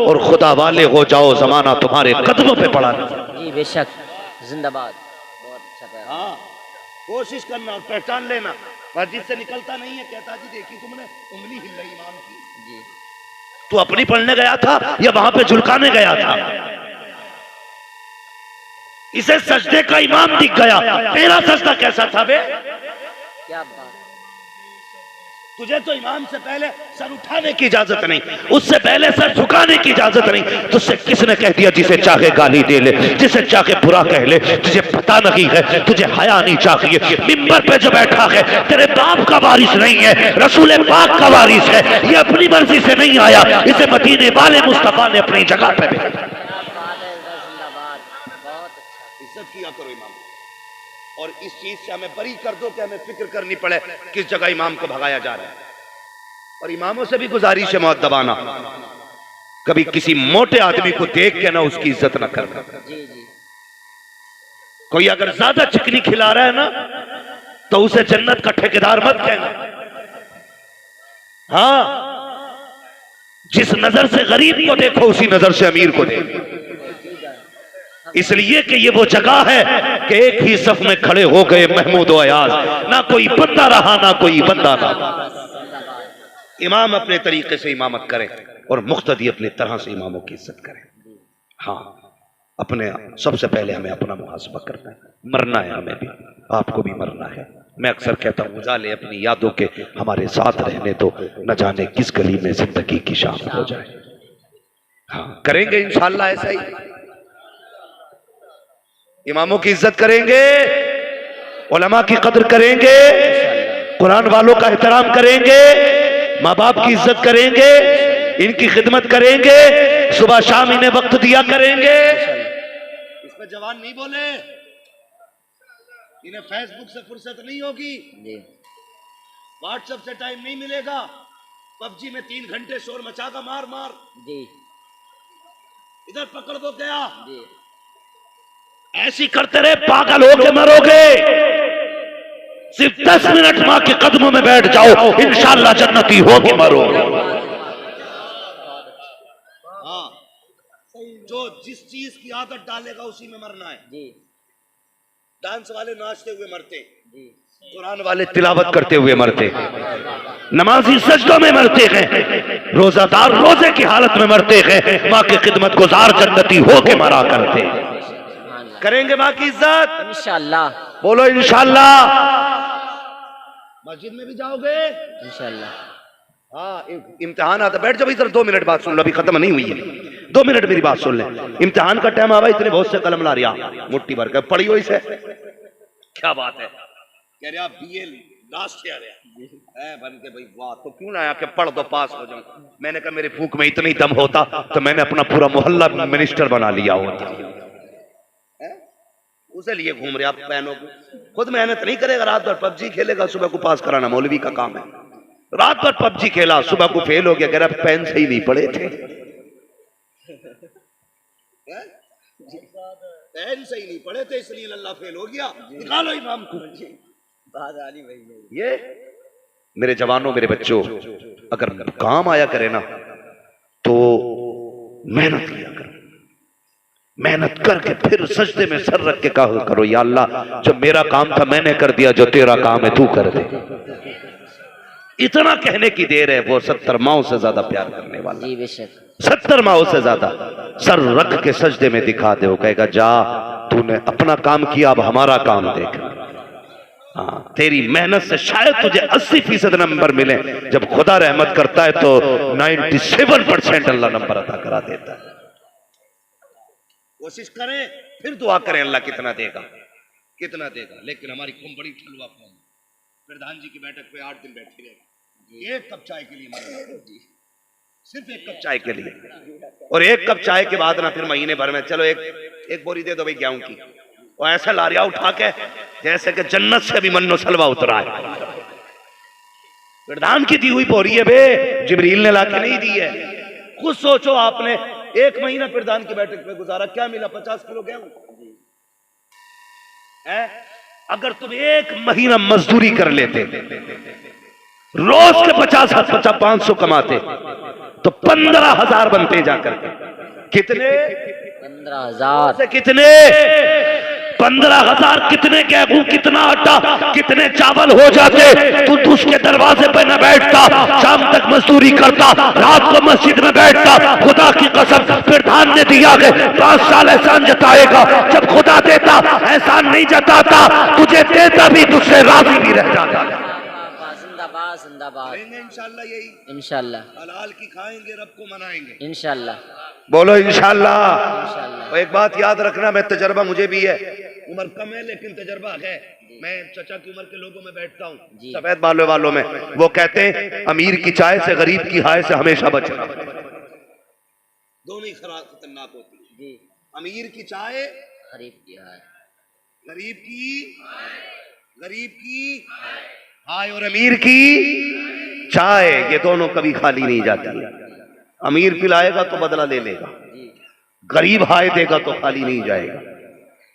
Speaker 1: और खुदा वाले हो जाओ, जमाना तुम्हारे कदमों पे पड़ा।
Speaker 2: जी बेशक, जिंदाबाद। बहुत अच्छा प्यार।
Speaker 1: हाँ, कोशिश करना, पहचान लेना। मस्जिद से निकलता नहीं है, कहता जी देखी तुमने उंगली हिल रही इमाम की। जी, तू अपनी पढ़ने गया था या वहां पे झुलकाने गया था? इसे सजदे का इमाम दिख गया, तेरा सजदा कैसा था बे?
Speaker 2: क्या बात।
Speaker 3: तुझे तो इमाम से पहले सर उठाने की इजाजत नहीं, उससे पहले सर झुकाने की इजाजत नहीं। तुझसे किसने कह दिया जिसे चाहे गाली दे ले, जिसे चाहे बुरा कह ले? तुझे पता नहीं है, तुझे हया नहीं चाहिए। मिंबर पे जो बैठा है तेरे बाप का वारिस नहीं है, रसूल पाक का वारिस है। ये अपनी मर्जी से नहीं आया, इसे मदीने वाले मुस्तफा ने अपनी जगह पे भेजा। इज्जत किया करो इमाम, और इस चीज से हमें बरी कर दो कि हमें फिक्र करनी पड़े किस जगह इमाम को भगाया जा रहा है। और इमामों से भी गुजारिश है मौत दबाना, कभी किसी मोटे आदमी को देख के ना उसकी इज्जत ना करना। कोई अगर ज्यादा चिकनी खिला रहा है ना तो उसे जन्नत का ठेकेदार मत कहना। हाँ, जिस नजर से गरीब को देखो उसी नजर से अमीर को देखो, इसलिए कि ये वो जगह है कि एक ही सफ में खड़े हो गए महमूद और अयाज, ना कोई बंदा रहा ना कोई बंदा रहा। इमाम अपने तरीके से इमामत करें और मुख्तदी अपनी तरह से इमामों की इज्जत करें। हाँ, अपने सबसे पहले हमें अपना मुहासबा करना है, मरना है, हमें भी आपको भी मरना है। मैं अक्सर कहता हूँ उजाले अपनी यादों के हमारे साथ रहने तो न जाने किस गली में जिंदगी की शाम हो जाए। हाँ, करेंगे इंशाअल्लाह ऐसा ही, इमामों की इज्जत करेंगे, उलमा की कदर करेंगे, कुरान वालों का एहतराम करेंगे, माँ बाप की इज्जत करेंगे, इनकी खिदमत करेंगे, सुबह शाम इन्हें वक्त दिया करेंगे। इसमें जवान नहीं बोले, इन्हें फेसबुक से फुर्सत नहीं होगी, व्हाट्सएप से टाइम नहीं मिलेगा, पबजी में 3 घंटे शोर मचागा मार मार जी, इधर पकड़ दो गया जी। ऐसी करते रहे पागल होके मरोगे। सिर्फ 10 मिनट मां के कदमों में बैठ जाओ, इंशाअल्लाह जन्नती होके मरोगे। हाँ, जो जिस चीज की आदत डालेगा उसी में मरना है जी। डांस वाले नाचते हुए मरते जी, कुरान वाले तिलावत करते हुए मरते, नमाजी सजदों में मरते हैं, रोजादार रोजे की हालत में मरते हैं, माँ की खिदमत गुजार जन्नती होके मरा करते हैं। करेंगे माँ की इज्जत
Speaker 2: इंशाअल्लाह,
Speaker 3: बोलो इंशाअल्लाह। मस्जिद में भी जाओगे
Speaker 2: इंशाअल्लाह।
Speaker 3: हाँ, इम्तिहान आता, बैठ जाओ इधर, 2 मिनट बात सुन लो, अभी खत्म नहीं हुई है, 2 मिनट मेरी बात सुन ले। इम्तिहान का टाइम आवा, इतने बहुत से कलम ला रिया मुट्ठी भर कर पढ़ी हो इसे, क्या बात है, कह रहे आप BA लास्ट ईयर है बन के, भाई वाह, तो क्यों ना आके पढ़ दो पास हो जाऊं। मैंने कहा मेरे फूक में इतनी दम होता तो मैंने अपना पूरा मोहल्ला मिनिस्टर बना लिया होता। उसे लिए घूम रहे आप बहनों को, खुद मेहनत नहीं करेगा, रात भर पबजी खेलेगा, सुबह को पास कराना मौलवी का काम है। रात भर पबजी खेला, सुबह को फेल हो गया, कह रहा पेन सही नहीं पड़े थे, पेन सही नहीं पड़े थे इसलिए अल्लाह फेल हो गया, निकालो इमाम को। ये मेरे जवानों, मेरे बच्चों, अगर काम आया करे ना तो मेहनत किया करो, मेहनत करके फिर सजदे में सर रख के कहा करो, या अल्लाह जो मेरा काम था मैंने कर दिया, जो तेरा काम है तू कर दे। इतना कहने की देर है, वो 70 माओं से ज्यादा प्यार करने वाला, 70 माओं से ज्यादा सर रख के सजदे में दिखा दे, वो कहेगा जा तूने अपना काम किया, अब हमारा काम देख। हाँ, तेरी मेहनत से शायद तुझे 80% नंबर मिले, जब खुदा रहमत करता है तो 97% अल्लाह नंबर अता करा देता है। कोशिश करें, फिर दुआ करें अल्लाह कितना देगा, कितना देगा। लेकिन हमारी कौम बड़ी ठलुआ कौम, प्रधान जी की बैठक पे 8 दिन बैठी रहेगी, 1 कप चाय के लिए मर, सिर्फ 1 कप चाय के लिए, और 1 कप चाय के बाद ना फिर महीने भर में चलो एक बोरी दे दो भाई गेहूं की, और ऐसा लारिया उठा के जैसे कि जन्नत से भी मन्नो सलवा उतरा है। प्रधान की दी हुई बोरी है बे, जिब्रील ने लाके नहीं दी है। खुद सोचो, आपने 1 महीना प्रधान की बैठक पे गुजारा, क्या मिला? 50 किलो गेहूं है। अगर तुम 1 महीना मजदूरी कर लेते, रोज के 50-500 कमाते, तो 15,000 बनते जाकर। कितने?
Speaker 2: 15,000
Speaker 3: से कितने? 15,000 कितने गेहूं, कितना आटा, कितने चावल हो जाते। तू उसके दरवाजे पे न बैठता, शाम तक मजदूरी करता, रात को मस्जिद में बैठता। खुदा की कसम, प्रधान ने दिया है 5 साल एहसान जताएगा। जब खुदा देता एहसान नहीं जताता, तुझे देता भी तुझसे राजी भी रह जाता।
Speaker 2: जिंदाबाद।
Speaker 1: करेंगे इंशाल्लाह यही,
Speaker 2: इंशाल्लाह
Speaker 1: हलाल की खाएंगे, रब को मनाएंगे।
Speaker 2: इंशाल्लाह
Speaker 1: बोलो इंशाल्लाह।
Speaker 2: इंशाल्लाह।
Speaker 1: और एक बात याद रखना, मैं तजर्बा मुझे भी है, उम्र कम है लेकिन तजर्बा है। मैं चचा की उम्र के लोगों में बैठता हूँ, सफेद बालों वालों में, वो कहते हैं अमीर की चाय से गरीब की हाय से हमेशा बचना। दोनों ही खतरनाक होती है जी। अमीर की चाय,
Speaker 2: गरीब की हाय,
Speaker 1: गरीब की हाय और अमीर की चाय, ये दोनों कभी खाली नहीं जाती है। अमीर पिलाएगा तो बदला ले लेगा, गरीब हाय देगा तो खाली नहीं जाएगा।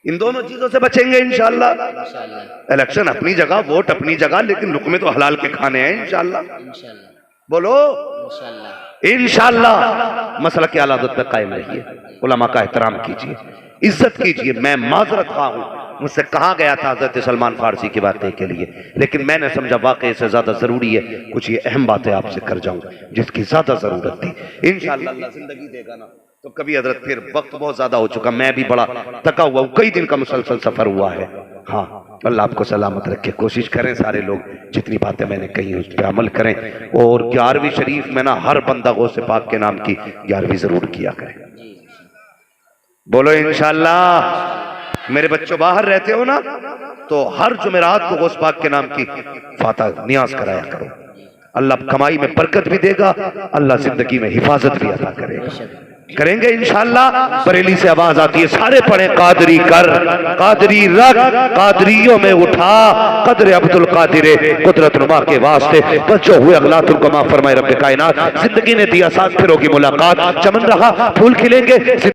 Speaker 1: इन दोनों चीजों से बचेंगे इंशाल्लाह।
Speaker 2: इंशाल्लाह।
Speaker 1: इलेक्शन अपनी जगह, वोट अपनी जगह, लेकिन लुकमे तो हलाल के खाने हैं इंशाल्लाह।
Speaker 2: इंशाल्लाह।
Speaker 1: बोलो
Speaker 2: इंशाल्लाह।
Speaker 1: इंशाल्लाह। मसला की आलादत पे कायम रहिए, उलमा का एहतराम कीजिए, इज्जत कीजिए। मैं माजरत खा हूं, मुझसे कहा गया था हजरत सलमान फारसी की बातें के लिए, लेकिन मैंने समझा वाकई से ज्यादा जरूरी है कुछ ये अहम बातें आपसे कर जाऊं जिसकी ज्यादा जरूरत थी। इंशाअल्लाह अल्लाह जिंदगी देगा ना तो कभी हजरत, फिर वक्त बहुत ज्यादा हो चुका, मैं भी बड़ा थका हुआ हूं, कई दिन का मुसलसल सफर हुआ है। हाँ, अल्लाह आपको सलामत रखे। कोशिश करें सारे लोग, जितनी बातें मैंने कही उस पर अमल करें, और 11वीं शरीफ में ना हर बंदा गौसे पाक के नाम की 11वीं जरूर किया करें। बोलो इंशाअल्लाह। मेरे बच्चों बाहर रहते हो ना, तो हर जुमेरात को गौस पाक के नाम की फातह नियाज कराया करो। अल्लाह कमाई में बरकत भी देगा, अल्लाह जिंदगी में हिफाजत भी अता करेगा। करेंगे इंशाअल्लाह। बरेली से आवाज आती है, सारे पढ़े कादरी कर, कादरी रख, कादरियों में उठा, कदर अब्दुल कादिर कुदरत नुमा के वास्ते बच्चों हुए अगला तुमको माफ फरमाए रब्बे कायनात। जिंदगी ने दिया साथ, फिर होगी मुलाकात, चमन रहा फूल खिलेंगे।